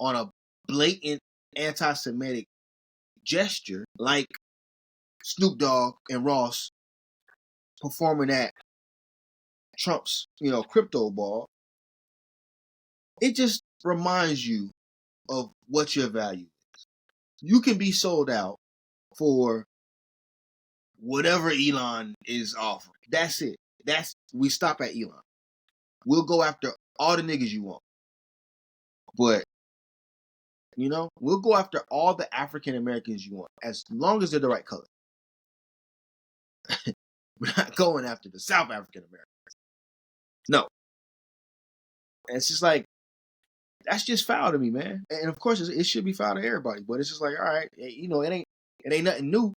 on a blatant anti-Semitic gesture, like Snoop Dogg and Ross performing at Trump's, crypto ball, it just reminds you of what your value is. You can be sold out for whatever Elon is offering. That's it. We stop at Elon. We'll go after all the niggas you want. But, we'll go after all the African Americans you want, as long as they're the right color. We're not going after the South African Americans. No. And it's just like, that's just foul to me, man. And of course, it should be foul to everybody. But it's just like, all right, it ain't nothing new.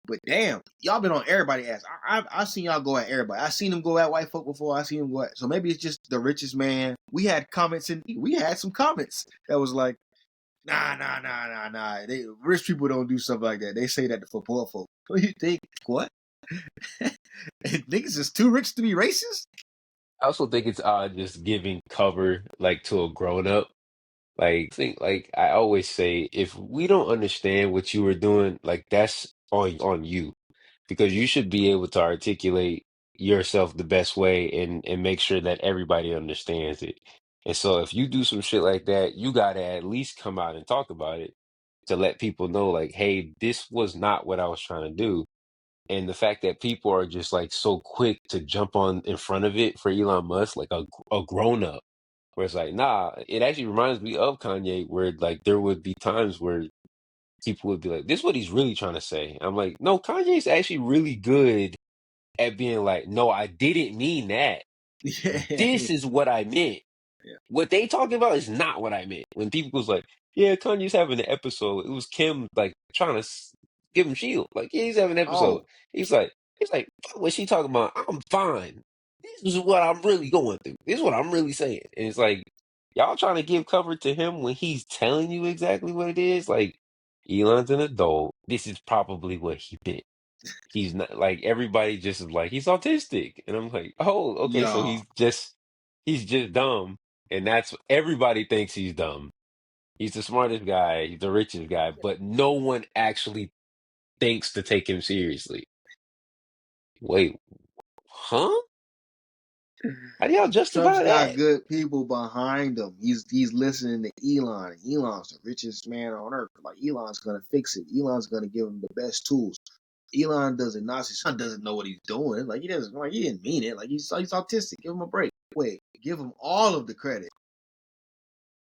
But damn, y'all been on everybody's ass. I've seen y'all go at everybody. I seen them go at white folk before. I seen them go at. So maybe it's just the richest man. We had some comments that was like, nah. Rich people don't do stuff like that. They say that for poor folk. What do you think? What? Niggas is too rich to be racist? I also think it's odd just giving cover like to a grown up. Like, think like I always say, if we don't understand what you were doing, like that's on you, because you should be able to articulate yourself the best way and make sure that everybody understands it. And so, if you do some shit like that, you gotta at least come out and talk about it to let people know, like, hey, this was not what I was trying to do. And the fact that people are just like so quick to jump on in front of it for Elon Musk, like a grown up. Where it's like, nah, it actually reminds me of Kanye, where like there would be times where people would be like, this is what he's really trying to say. I'm like, no, Kanye's actually really good at being like, no, I didn't mean that. Yeah. This is what I meant. Yeah. What they talking about is not what I meant. When people was like, yeah, Kanye's having an episode, it was Kim like trying to give him shield. Like, yeah, he's having an episode. Oh, He's like, fuck what she talking about? I'm fine. This is what I'm really going through. This is what I'm really saying. And it's like, y'all trying to give cover to him when he's telling you exactly what it is. Like, Elon's an adult. This is probably what he meant. He's not like everybody just is like, he's autistic. And I'm like, oh, okay, so y'all. he's just dumb. And that's everybody thinks he's dumb. He's the smartest guy, he's the richest guy, but no one actually thinks to take him seriously. Wait, huh? How do y'all Trump's justify got that? good people behind him. He's listening to Elon. Elon's the richest man on earth. Like Elon's gonna fix it. Elon's gonna give him the best tools. Elon doesn't Nazi son doesn't know what he's doing. Like he didn't mean it. Like he's autistic. Give him a break. Wait, give him all of the credit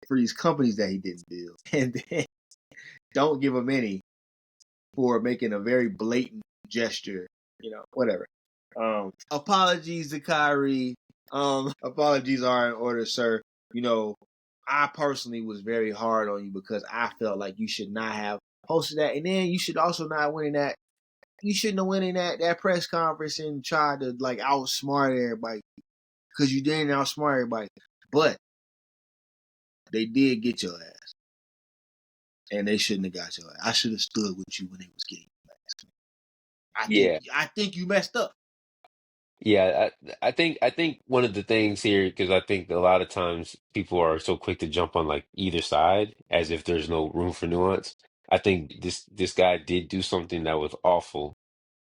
for these companies that he didn't build. And then don't give him any for making a very blatant gesture. Whatever. Apologies to Kyrie. Apologies are in order, sir. I personally was very hard on you because I felt like you should not have hosted that, and then you should also not win that. You shouldn't have went in that press conference and tried to like outsmart everybody because you didn't outsmart everybody. But they did get your ass, and they shouldn't have got your ass. I should have stood with you when they was getting your ass. Yeah. I think you messed up. Yeah, I think one of the things here, because I think a lot of times people are so quick to jump on like either side as if there's no room for nuance. I think this guy did do something that was awful,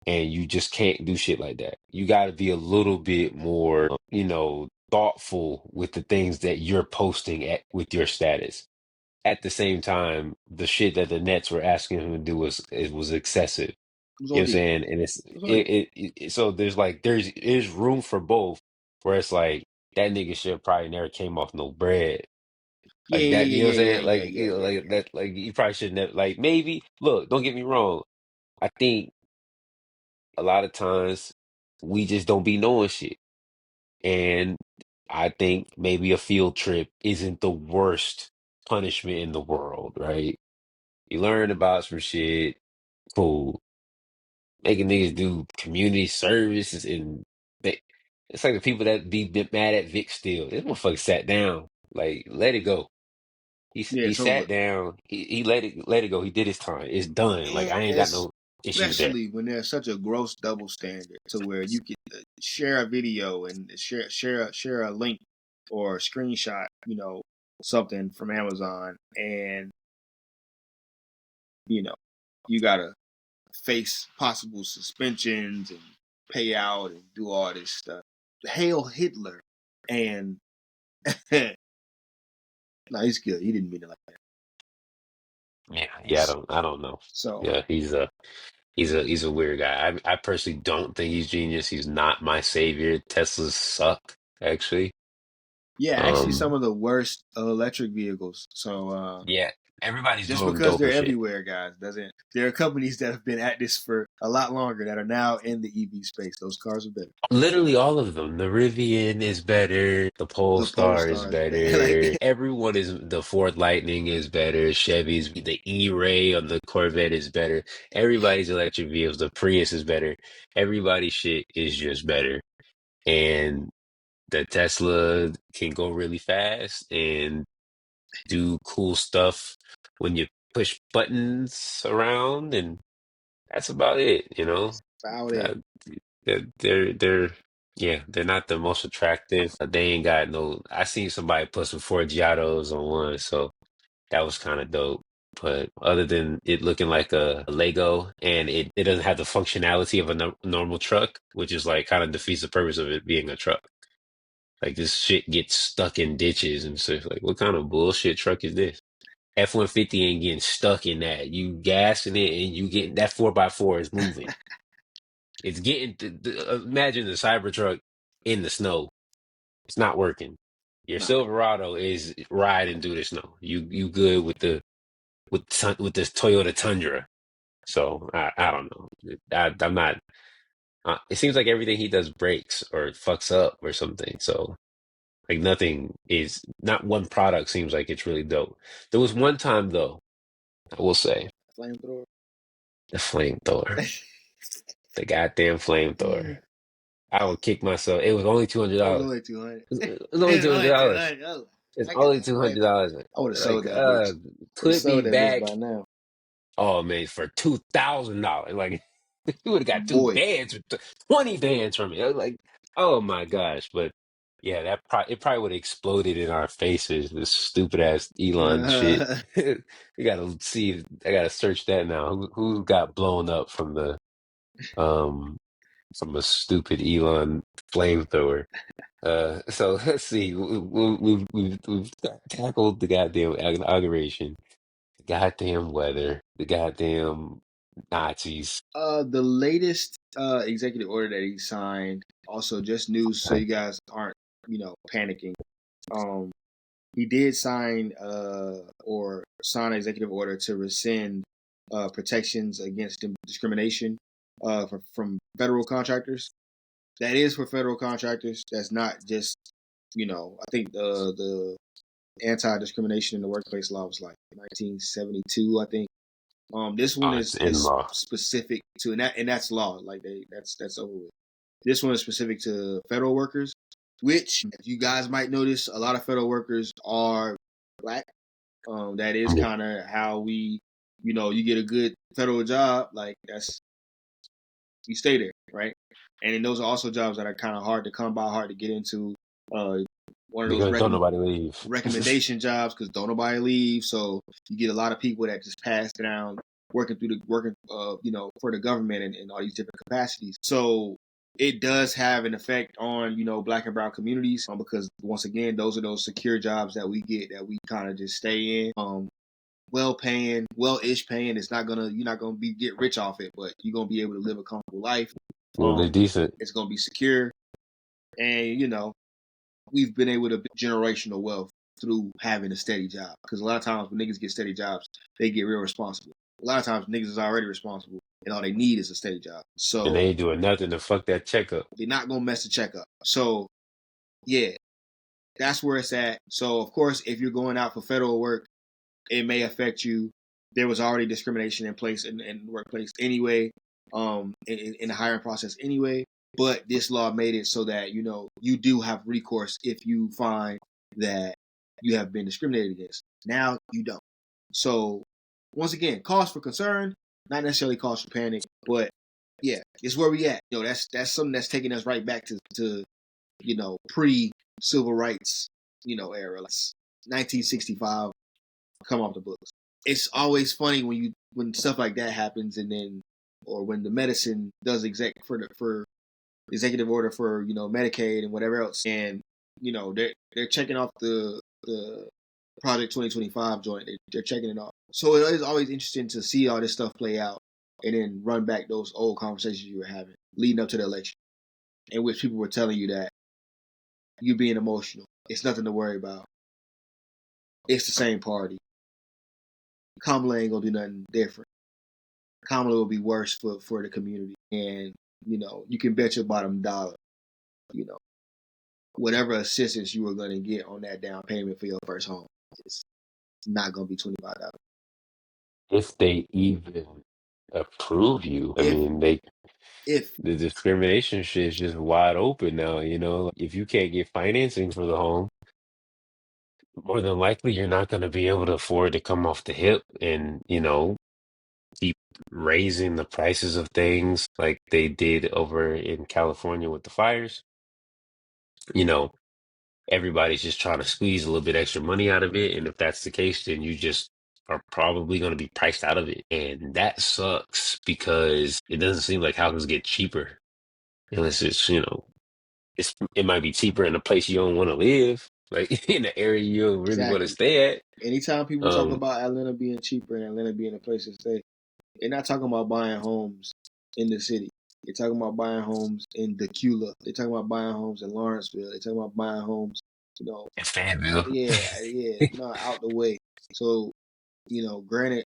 and you just can't do shit like that. You got to be a little bit more, thoughtful with the things that you're posting with your status. At the same time, the shit that the Nets were asking him to do was excessive. It was You know what I'm OD. It saying? And was OD. so there's room for both, where it's like that nigga shit probably never came off no bread. Yeah, Like yeah, that, you know what yeah, I'm yeah, saying? yeah, Like, yeah, you know, yeah, like yeah. that, like you probably should never, like, maybe, look, don't get me wrong. I think a lot of times we just don't be knowing shit. And I think maybe a field trip isn't the worst punishment in the world, right? You learn about some shit, cool. Making niggas do community services and they, it's like the people that be mad at Vic still. This motherfucker sat down, like, let it go. Yeah, He it's over. sat down. He let it go. He did his time. It's done. Like And I ain't got no issues there. especially when there's such a gross double standard to where you can share a video and share a link or a screenshot, something from Amazon, and you know you gotta face possible suspensions and pay out and do all this stuff. Hail Hitler, and no, he's good. He didn't mean it like that. Yeah, yeah. I don't know. So Yeah, he's a weird guy. I personally don't think he's genius. He's not my savior. Teslas suck, actually. yeah, actually, Um, some of the worst electric vehicles. So yeah, everybody's just doing because doper they're shit. everywhere, guys, doesn't. There are companies that have been at this for a lot longer that are now in the EV space. Those cars are better. Literally all of them. The Rivian is better. The The Polestar is Polestar is better. Like, better. Everyone is the Ford Lightning is better. Chevy's the E-Ray on the Corvette is better. Everybody's electric vehicles. The Prius is better. Everybody's shit is just better. And the Tesla can go really fast and do cool stuff when you push buttons around, and that's about it, you know. about it. Uh, they're yeah, they're not the most attractive. They ain't got no. I seen somebody put some Forgiatos on one, so that was kind of dope. But other than it looking like a Lego and it doesn't have the functionality of a normal truck, which is like kind of defeats the purpose of it being a truck. Like this shit gets stuck in ditches and stuff. Like what kind of bullshit truck is this? F-150 ain't getting stuck in that. You gassing it and you getting that 4x4 is moving. It's getting imagine the Cybertruck in the snow. It's not working. Your Nah, Silverado is riding through the snow. You good with with this Toyota Tundra. So I don't know. I'm not. It seems like everything he does breaks or fucks up or something. So like nothing is not one product seems like it's really dope. There was one time though, I will say, flamethrower. the flamethrower, the goddamn flamethrower. It I would kick myself. It was only was $200. only 200. It was only It two was hundred only two dollars. hundred. It's I got only that two hundred flamethrower. dollars. I would have sold Like, that bitch. Would have put me sold that bitch by back. now, Oh man, for $2,000. Like, you would have got two boy. bands, 20 bands from me. I was like, oh my gosh. But yeah, it probably would have exploded in our faces. This stupid ass Elon shit. We gotta see. I gotta search that now. Who got blown up um from a stupid Elon flamethrower? So let's see. We've tackled the goddamn inauguration, the goddamn weather, the goddamn Nazis. The latest executive order that he signed, also just news so you guys aren't, panicking. Um, he did sign or sign an executive order to rescind protections against discrimination from federal contractors. That is for federal contractors. That's not just, I think the anti-discrimination in the workplace law was like 1972, I think. This one It's in is law. specific to, and that's law. Like that's over with. This one is specific to federal workers, which, if you guys might notice, a lot of federal workers are black. That is Yeah, kind of how we, you get a good federal job, like that's you stay there, right? And then those are also jobs that are kind of hard to come by, hard to get into. Uh, one of those because don't nobody leave. recommendation jobs because don't nobody leave, so you get a lot of people that just pass down working for the government and all these different capacities. So it does have an effect on, you know, Black and brown communities, because once again, those are those secure jobs that we get, that we kind of just stay in. Well paying, well-ish paying. It's not gonna, you're not gonna be get rich off it, but you're gonna be able to live a comfortable life. Well, they're decent. It's gonna be secure, and you know, we've been able to build generational wealth through having a steady job. Because a lot of times when niggas get steady jobs, they get real responsible. A lot of times niggas is already responsible, and all they need is a steady job. And So they ain't doing nothing to fuck that check up. they're not gonna mess the check up. So yeah, that's where it's at. So of course, if you're going out for federal work, it may affect you. There was already discrimination in place in the workplace anyway, in the hiring process anyway. But this law made it so that, you know, you do have recourse if you find that you have been discriminated against. Now you don't. So once again, cause for concern, not necessarily cause for panic, but yeah, it's where we at. You know, that's something that's taking us right back to you know, pre civil rights, you know, era, like 1965, come off the books. It's always funny when stuff like that happens, and then, or when the medicine does for executive order for, you know, Medicaid and whatever else, and you know, they're checking off the Project 2025 joint. They're checking it off. So it is always interesting to see all this stuff play out, and then run back those old conversations you were having leading up to the election, in which people were telling you that you being emotional, it's nothing to worry about. It's the same party. Kamala ain't gonna do nothing different. Kamala will be worse for the community, and you know, you can bet your bottom dollar, you know, whatever assistance you were gonna get on that down payment for your first home, it's not gonna be $25. If they even approve you, I If mean, if the discrimination shit is just wide open now, you know? If you can't get financing for the home, more than likely you're not going to be able to afford to come off the hip and, you know, keep raising the prices of things like they did over in California with the fires. You know, everybody's just trying to squeeze a little bit extra money out of it. And if that's the case, then you just are probably going to be priced out of it. And that sucks because it doesn't seem like houses get cheaper unless it's, you know, it might be cheaper in a place you don't want to live, like in the area you don't really want to exactly, stay at. anytime people talk Um, about Atlanta being cheaper and Atlanta being a place to stay, they're not talking about buying homes in the city. They're talking about buying homes in Decula. They're talking about buying homes in Lawrenceville. They're talking about buying homes, you know, in Fayetteville, yeah, no, out the way. So, you know, granted,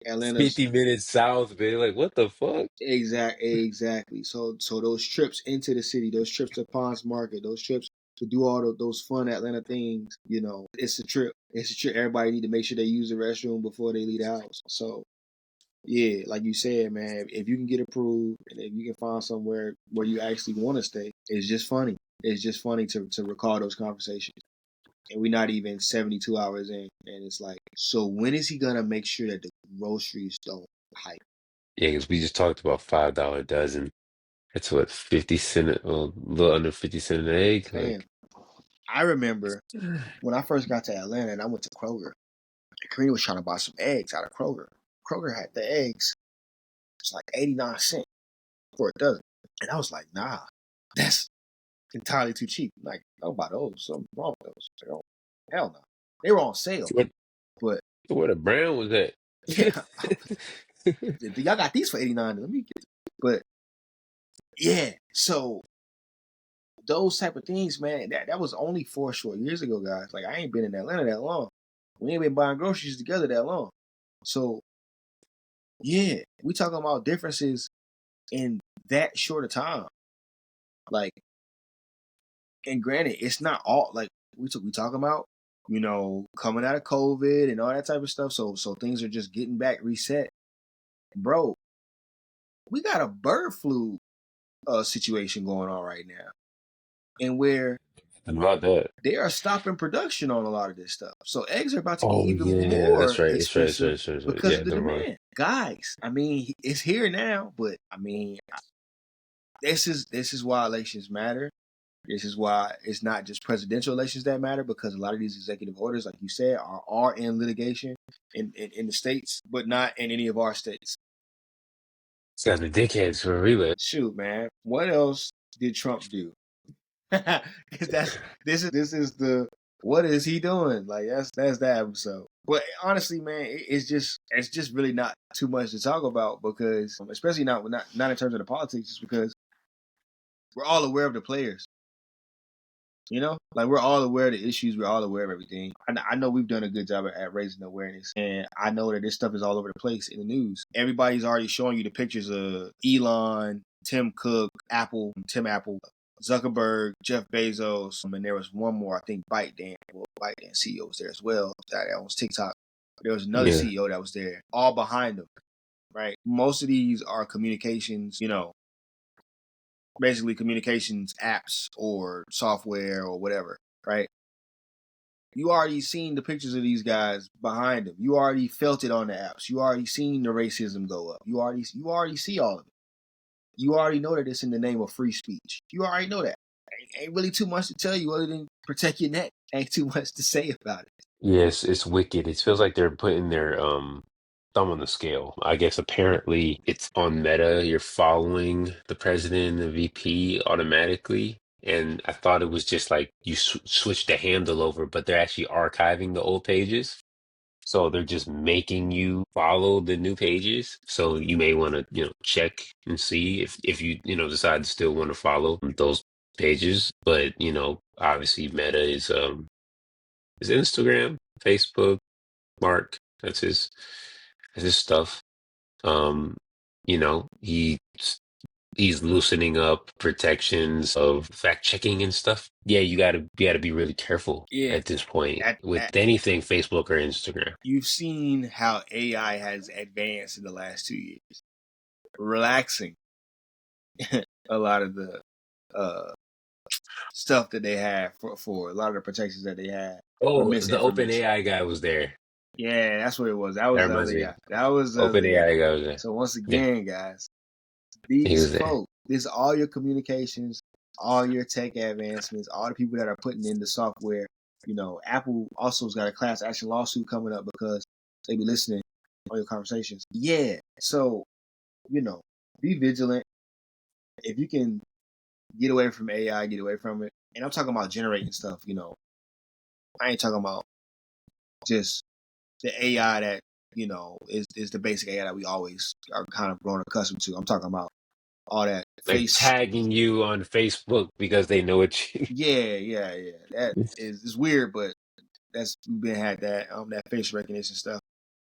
Atlanta's 50 minutes south, man. Like, what the fuck? exactly. So those trips into the city, those trips to Ponce Market, those trips to do all those fun Atlanta things, you know, it's a trip. It's a trip. Everybody need to make sure they use the restroom before they leave the house. So yeah, like you said, man, if you can get approved and if you can find somewhere where you actually want to stay, it's just funny. It's just funny to recall those conversations. And we're not even 72 hours in. And it's like, so when is he going to make sure that the groceries don't hike? Yeah, because we just talked about $5 dozen. That's what, 50 cent, a little under 50 cent an egg. Man, Like, I remember when I first got to Atlanta and I went to Kroger, and Karina was trying to buy some eggs out of Kroger. Kroger had the eggs. It's like 89 cents for a dozen. And I was like, nah, that's entirely too cheap. Like, I'll buy those. Something wrong with those. Like, oh, hell no. They were on sale. what, But where the brown was at? yeah, y'all got these for 89. Let me get them. But yeah, so those type of things, man, that was only 4 short years ago, guys. Like, I ain't been in Atlanta that long. We ain't been buying groceries together that long. So yeah, we talking about differences in that short of time. Like, and granted, it's not all like we talking about, you know, coming out of COVID and all that type of stuff. So things are just getting back reset, bro. We got a bird flu situation going on right now, and where And about that. they are stopping production on a lot of this stuff. So eggs are about to get Oh, even yeah, that's more right. That's right. That's right. expensive That's right. That's right. because Yeah, of the never mind. demand, guys. I mean, it's here now, but I mean, this is why elections matter. This is why it's not just presidential elections that matter, because a lot of these executive orders, like you said, are in litigation in the states, but not in any of our states. It's got the dickheads for a relay. Shoot, man. What else did Trump do? Because this is the what is he doing? Like that's that episode. But honestly, man, it's just really not too much to talk about because especially not in terms of the politics, just because we're all aware of the players. You know, like we're all aware of the issues. We're all aware of everything. I know we've done a good job at raising awareness, and I know that this stuff is all over the place in the news. Everybody's already showing you the pictures of Elon, Tim Cook, Tim Apple, Zuckerberg, Jeff Bezos, and there was one more. I think ByteDance CEO was there as well. That owns TikTok. There was another Yeah. CEO that was there, all behind them. Right. Most of these are communications. Basically communications apps or software or whatever, right? You already seen the pictures of these guys behind them. You already felt it on the apps. You already seen the racism go up. You already see all of it. You already know that it's in the name of free speech. You already know that. Ain't really too much to tell you other than protect your neck. Ain't too much to say about it. Yes, it's wicked. It feels like they're putting their thumb on the scale. I guess apparently it's on Meta. You're following the president and the VP automatically. And I thought it was just like you switch the handle over, but they're actually archiving the old pages. So they're just making you follow the new pages. So you may want to, check and see if you, decide to still want to follow those pages. But, obviously Meta is Instagram, Facebook, Mark. That's his stuff. Um, he's loosening up protections of fact checking and stuff. Yeah, you gotta be really careful Yeah, at this point with at anything Facebook or Instagram. you've seen how AI has advanced in the last 2 years, relaxing a lot of the uh, stuff that they have for a lot of the protections that they have for Oh, the misinformation. OpenAI guy was there. Yeah, that's what it was. That That was the reminds other me. guy. That was the other guy. OpenAI guy was there. So once Yeah, again, guys, he these was there. folk, this is all your communications, all your tech advancements, all the people that are putting in the software. Apple also's got a class action lawsuit coming up because they be listening on your conversations. Yeah. So, be vigilant. If you can get away from AI, get away from it. And I'm talking about generating stuff, I ain't talking about just the AI that, is the basic AI that we always are kind of grown accustomed to. I'm talking about all that Like face. tagging you on Facebook because they know it's you. Yeah. That is weird, but we've been had that face recognition stuff.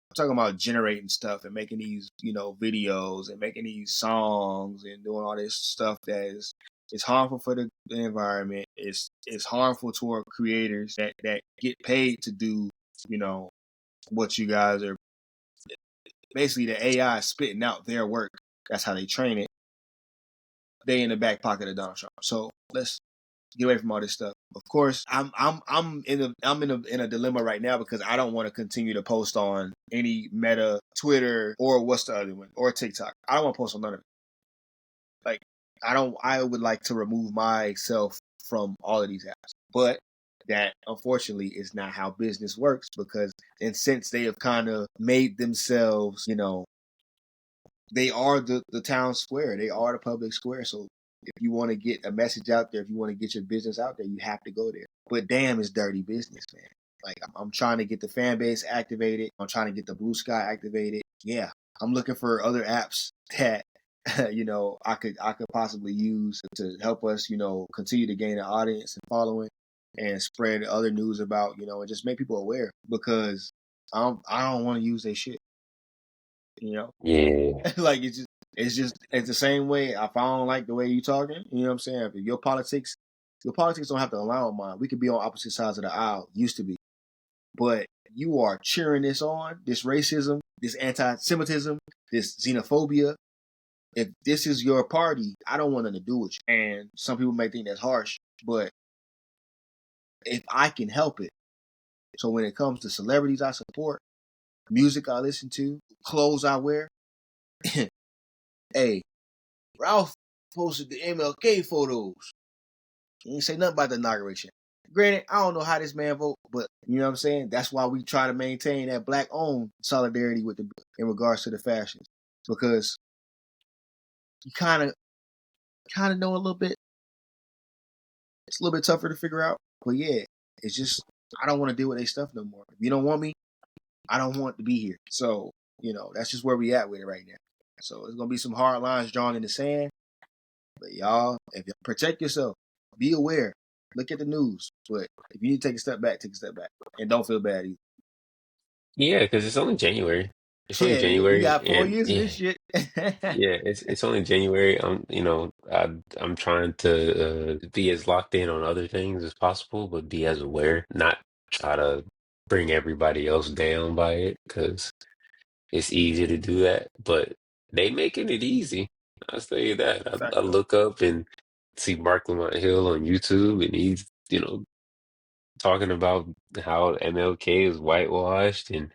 I'm talking about generating stuff and making these, videos and making these songs and doing all this stuff that is harmful for the environment. It's harmful to our creators that get paid to do, what you guys are basically the AI is spitting out their work. That's how they train it. They in the back pocket of Donald Trump. So let's get away from all this stuff. Of course, I'm in a dilemma right now because I don't want to continue to post on any Meta, Twitter, or what's the other one, or TikTok. I don't want to post on none of it. Like I would like to remove myself from all of these apps, but that unfortunately is not how business works because and since they have kind of made themselves, they are the town square. They are the public square. So if you want to get a message out there, if you want to get your business out there, you have to go there. But damn, it's dirty business, man. Like I'm trying to get the fan base activated. I'm trying to get the Blue Sky activated. Yeah, I'm looking for other apps that I could possibly use to help us, continue to gain an audience and following and spread other news about, and just make people aware because I don't want to use their shit. You know, Yeah. like it's the same way. If I don't like the way you talking, you know what I'm saying? If your politics don't have to align with mine. We could be on opposite sides of the aisle. Used to be, but you are cheering this on, this racism, this anti-Semitism, this xenophobia. If this is your party, I don't want nothing to do with you. And some people may think that's harsh, but if I can help it, so when it comes to celebrities I support, music I listen to, clothes I wear, hey, Ralph posted the MLK photos. He ain't say nothing about the inauguration. Granted, I don't know how this man vote, but you know what I'm saying? That's why we try to maintain that black-owned solidarity in regards to the fashions. Because you kind of know a little bit It's a little bit tougher to figure out, but yeah, it's just I don't want to deal with their stuff no more. If you don't want me, I don't want to be here. So that's just where we at with it right now. So it's gonna be some hard lines drawn in the sand. But y'all, if you protect yourself, be aware, look at the news. But if you need to take a step back, take a step back, and don't feel bad either. Yeah, because it's only January. It's only Yeah, we January, got 4 years of and this shit. yeah, it's only January. I'm trying to be as locked in on other things as possible, but be as aware, not try to bring everybody else down by it, because it's easy to do that. But they making it easy. I'll tell you that. Fact I though. look up and see Mark Lamont Hill on YouTube, and he's talking about how MLK is whitewashed, and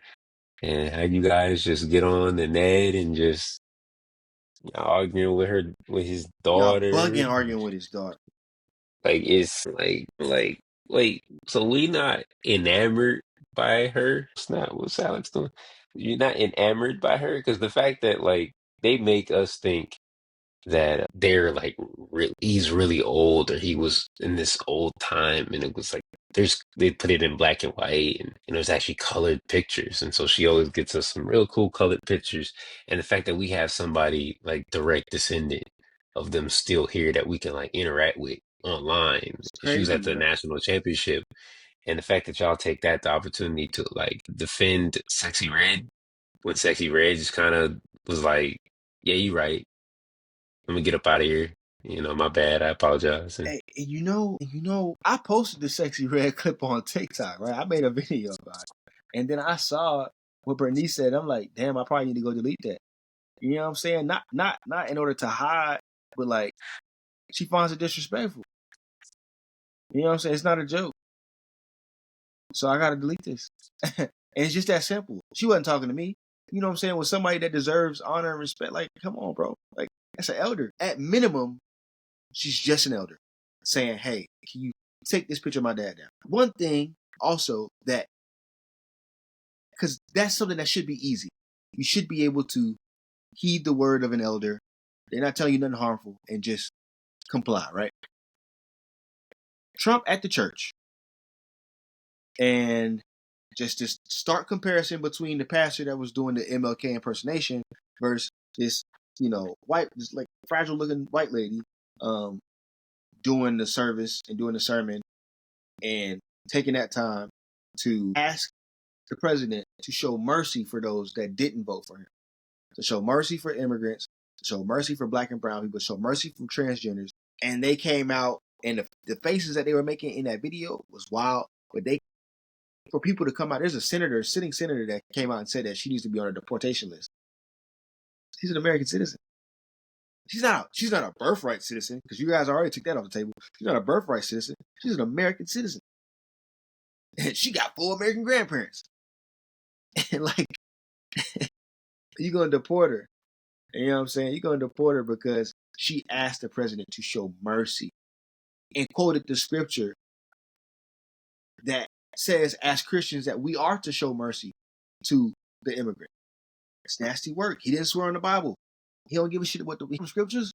how you guys just get on the net and just arguing with his Y'all daughter. bugging arguing with his daughter. Like it's like wait, so we not enamored by her? It's not what's Alex doing? You're not enamored by her? Because the fact that like they make us think that they're like he's really old, or he was in this old time, and it was like they put it in black and white, and there's actually colored pictures, and so she always gets us some real cool colored pictures. And the fact that we have somebody like direct descendant of them still here that we can like interact with online. It's She was crazy, at the bro. national championship, and the fact that y'all take that the opportunity to like defend Sexy Red, when Sexy Red just kind of was like, yeah, you right, let me get up out of here. My bad. I apologize. And Hey, and I posted the sexy red clip on TikTok, right? I made a video about it, and then I saw what Bernice said. I'm like, damn, I probably need to go delete that. You know what I'm saying? Not in order to hide, but like she finds it disrespectful. You know what I'm saying? It's not a joke. So I gotta delete this. And it's just that simple. She wasn't talking to me. You know what I'm saying? With somebody that deserves honor and respect, like, come on, bro. Like, that's an elder. At minimum, she's just an elder. Saying, hey, can you take this picture of my dad down? One thing also that, because that's something that should be easy. You should be able to heed the word of an elder. They're not telling you nothing harmful and just comply, right? Trump at the church. And just this stark comparison between the pastor that was doing the MLK impersonation versus this, white, this like fragile looking white lady doing the service and doing the sermon and taking that time to ask the president to show mercy for those that didn't vote for him, to show mercy for immigrants, to show mercy for black and brown people, to show mercy for transgenders. And they came out, and the faces that they were making in that video was wild. But for people to come out, there's a sitting senator that came out and said that she needs to be on a deportation list. She's an American citizen. She's not a birthright citizen, because you guys already took that off the table. She's not a birthright citizen. She's an American citizen. And she got full American grandparents. And like, you're going to deport her. You know what I'm saying? You're going to deport her because she asked the president to show mercy and quoted the scripture that says, as Christians, that we are to show mercy to the immigrant. It's nasty work. He didn't swear on the Bible. He don't give a shit what the scriptures.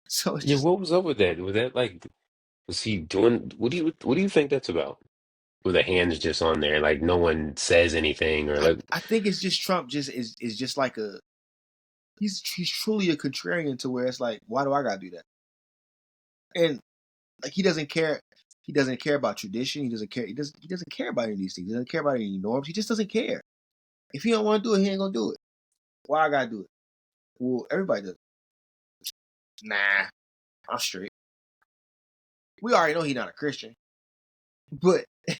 So it's yeah, just, what was up with that? Was that like, was he doing? What do you think that's about? With the hands just on there, like no one says anything, or like, I think it's just Trump just is just like he's truly a contrarian to where it's like, why do I gotta do that? And like he doesn't care. He doesn't care about tradition. He doesn't care. He doesn't care about any of these things. He doesn't care about any norms. He just doesn't care. If he don't want to do it, he ain't gonna do it. Why I gotta do it? Well, everybody does. Nah, I'm straight. We already know he's not a Christian, but it's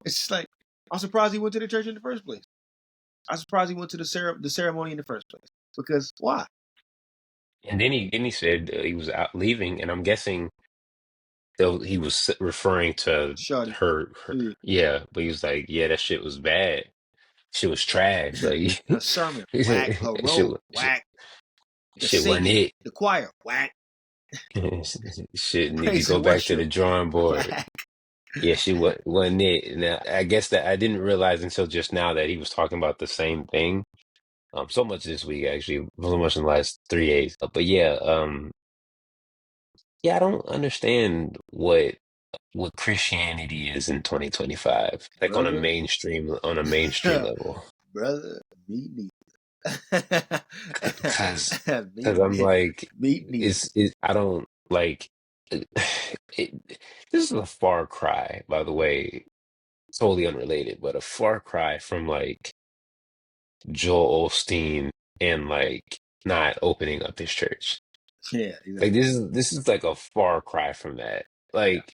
just like I'm surprised he went to the church in the first place. I'm surprised he went to the ceremony in the first place, because why? and then he said he was out leaving, and I'm guessing he was referring to Shorty, her, yeah. yeah, but he was like, yeah, that shit was bad. Shit was trash. Like, Her sermon whack, her shit, robe whack, the shit wasn't singing, it. the choir whack, Shit need to praise go and back to worship the drawing board. whack. Yeah, she wasn't it. Now, I guess that I didn't realize until just now that he was talking about the same thing. So much this week, actually, so much in the last 3 days. But yeah, yeah, I don't understand what Christianity is in 2025, like brother. on a mainstream level. Brother, me Cause, neither. cause me, I'm like, me neither. I don't like it, this is a far cry, by the way, totally unrelated, but a far cry from like Joel Osteen and like not opening up his church. Yeah, Like exactly. this is like a far cry from that. Yeah. Like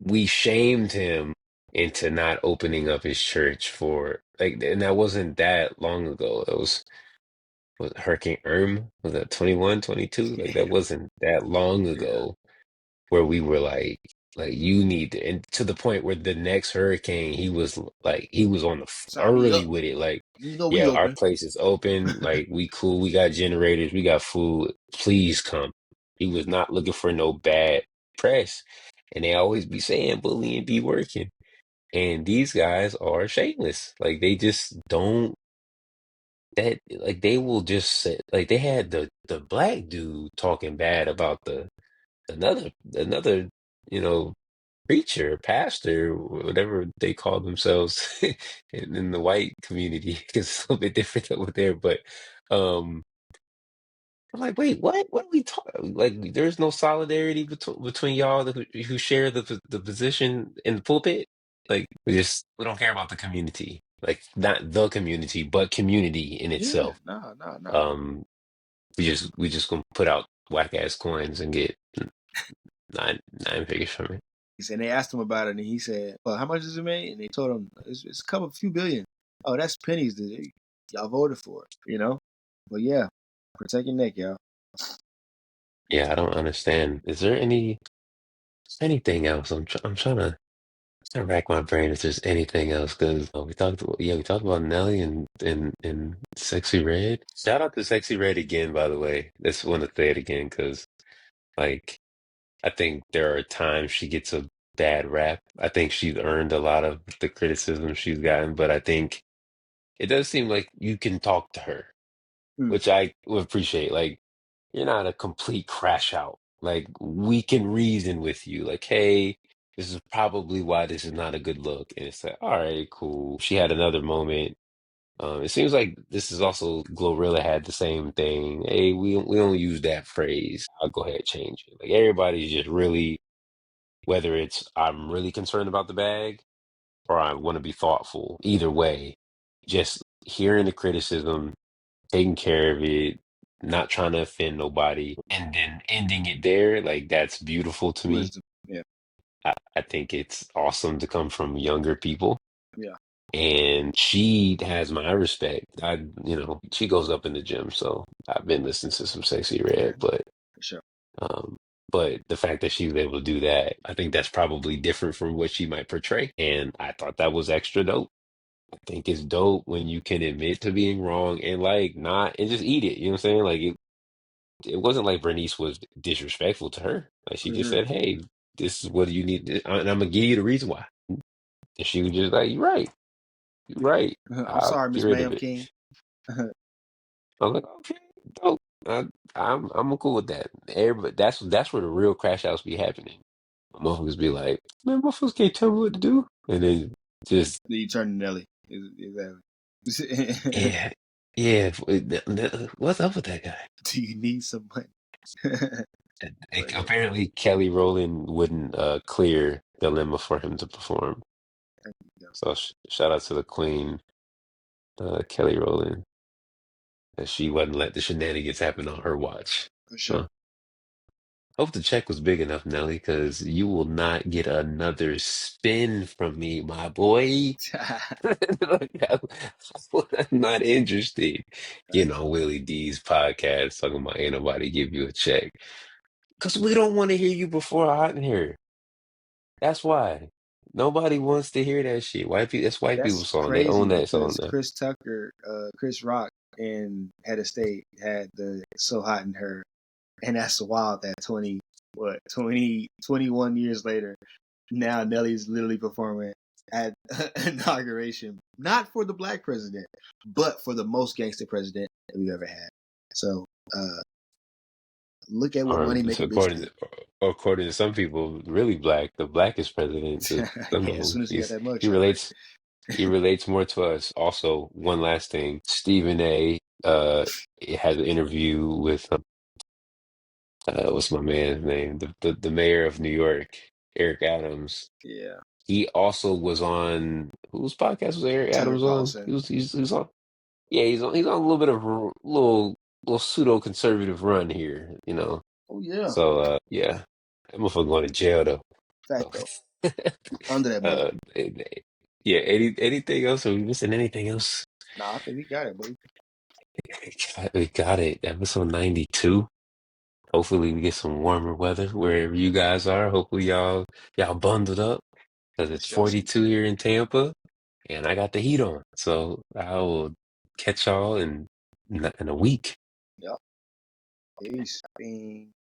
we shamed him into not opening up his church for like, and that wasn't that long ago. That was Hurricane Irma, was that 21, 22? Like Yeah. that wasn't that long Yeah. ago where we were like you need to, and to the point where the next hurricane he was on the Sign me early up. with it, like, You know we yeah, our open. place is open, like we cool, we got generators, we got food, please come. He was not looking for no bad press, and they always be saying bullying be working, and these guys are shameless, like they just don't, that like they will just say, like they had the black dude talking bad about the another, you know, preacher, pastor, whatever they call themselves in the white community, because it's a little bit different over there. But um, I'm like, wait, what? What are we talking? Like, there's no solidarity between y'all who share the position in the pulpit. Like, we don't care about the community, like not the community, but community in Yeah. itself. No, no, no. Um, we just gonna put out whack ass coins and get nine figures from it. And they asked him about it, and he said, "Well, how much does it make?" And they told him it's a couple, few billion. Oh, that's pennies that y'all voted for, you know. But yeah, protect your neck, y'all. Yeah, I don't understand. Is there anything else? I'm trying to rack my brain if there's anything else, because we talked about Nelly and Sexy Red. Shout out to Sexy Red again, by the way. Just want to say it again because like I think there are times she gets a bad rap. I think she's earned a lot of the criticism she's gotten, but I think it does seem like you can talk to her, Hmm. which I would appreciate. Like, you're not a complete crash out. Like, we can reason with you. Like, hey, this is probably why this is not a good look. And it's like, all right, cool. She had another moment. It seems like this is also Glorilla had the same thing. Hey, we don't use that phrase. I'll go ahead and change it. Like everybody's just really, whether it's I'm really concerned about the bag or I want to be thoughtful. Either way, just hearing the criticism, taking care of it, not trying to offend nobody, and then ending it there, like that's beautiful to me. Wisdom. Yeah, I think it's awesome to come from younger people. yeah, And she has my respect. She goes up in the gym, so I've been listening to some Sexy yeah, Red, for sure. um, but the fact that she was able to do that, I think that's probably different from what she might portray. And I thought that was extra dope. I think it's dope when you can admit to being wrong and like not and just eat it. You know what I'm saying? Like it wasn't like Bernice was disrespectful to her. Like she just Mm-mm. said, "Hey, this is what you need, and I'm gonna give you the reason why." And she was just like, "You're right, you're right. I'm I'll sorry, get Miss rid of Ma'am it." King. I was like, "Okay, dope. I'm cool with that." Everybody, that's where the real crash outs be happening. Motherfuckers be like, "Man, motherfuckers can't tell me what to do," and then just Then you turn to Nelly. Exactly. yeah, yeah. What's up with that guy? Do you need some money? But yeah, Apparently, Kelly Rowland wouldn't clear Dilemma for him to perform. thank you. So shout out to the queen, Kelly Rowland, that she wouldn't let the shenanigans happen on her watch. For So sure. hope the check was big enough, Nelly, because you will not get another spin from me, my boy. I'm not interested. Willie D's podcast talking about ain't nobody give you a check. Because we don't want to hear you before hot in here. That's why. Nobody wants to hear that shit. White people, that's white people's That's song. They own crazy that song because now. Chris Tucker, Chris Rock, and Head of State had the So Hot in Her, and that's wild that 21 years later, now Nelly's literally performing at inauguration, not for the black president, but for the most gangster president that we've ever had. So look at what Or money make it's a bitch according do. to, according to some people, really black, the blackest president to some Yeah, of as them. soon as he got that He mugshot, right? relates he relates more to us. Also, one last thing, Stephen A. Has an interview with what's my man's name? The mayor of New York, Eric Adams. Yeah, He also was on whose podcast was Eric Tucker Adams on? Carlson. He's on. Yeah, he's on a little bit of a little pseudo conservative run here, you know. Oh yeah, So yeah, that motherfucker going to jail though. fact So, though. Under that mug. uh, yeah. Anything else? Are we missing anything else? Nah, I think we got it, boy. We got it. Episode 92. Hopefully we get some warmer weather wherever you guys are. Hopefully y'all bundled up because For it's sure. 42 here in Tampa and I got the heat on. So I will catch y'all in a week. Yep. Peace. Bing.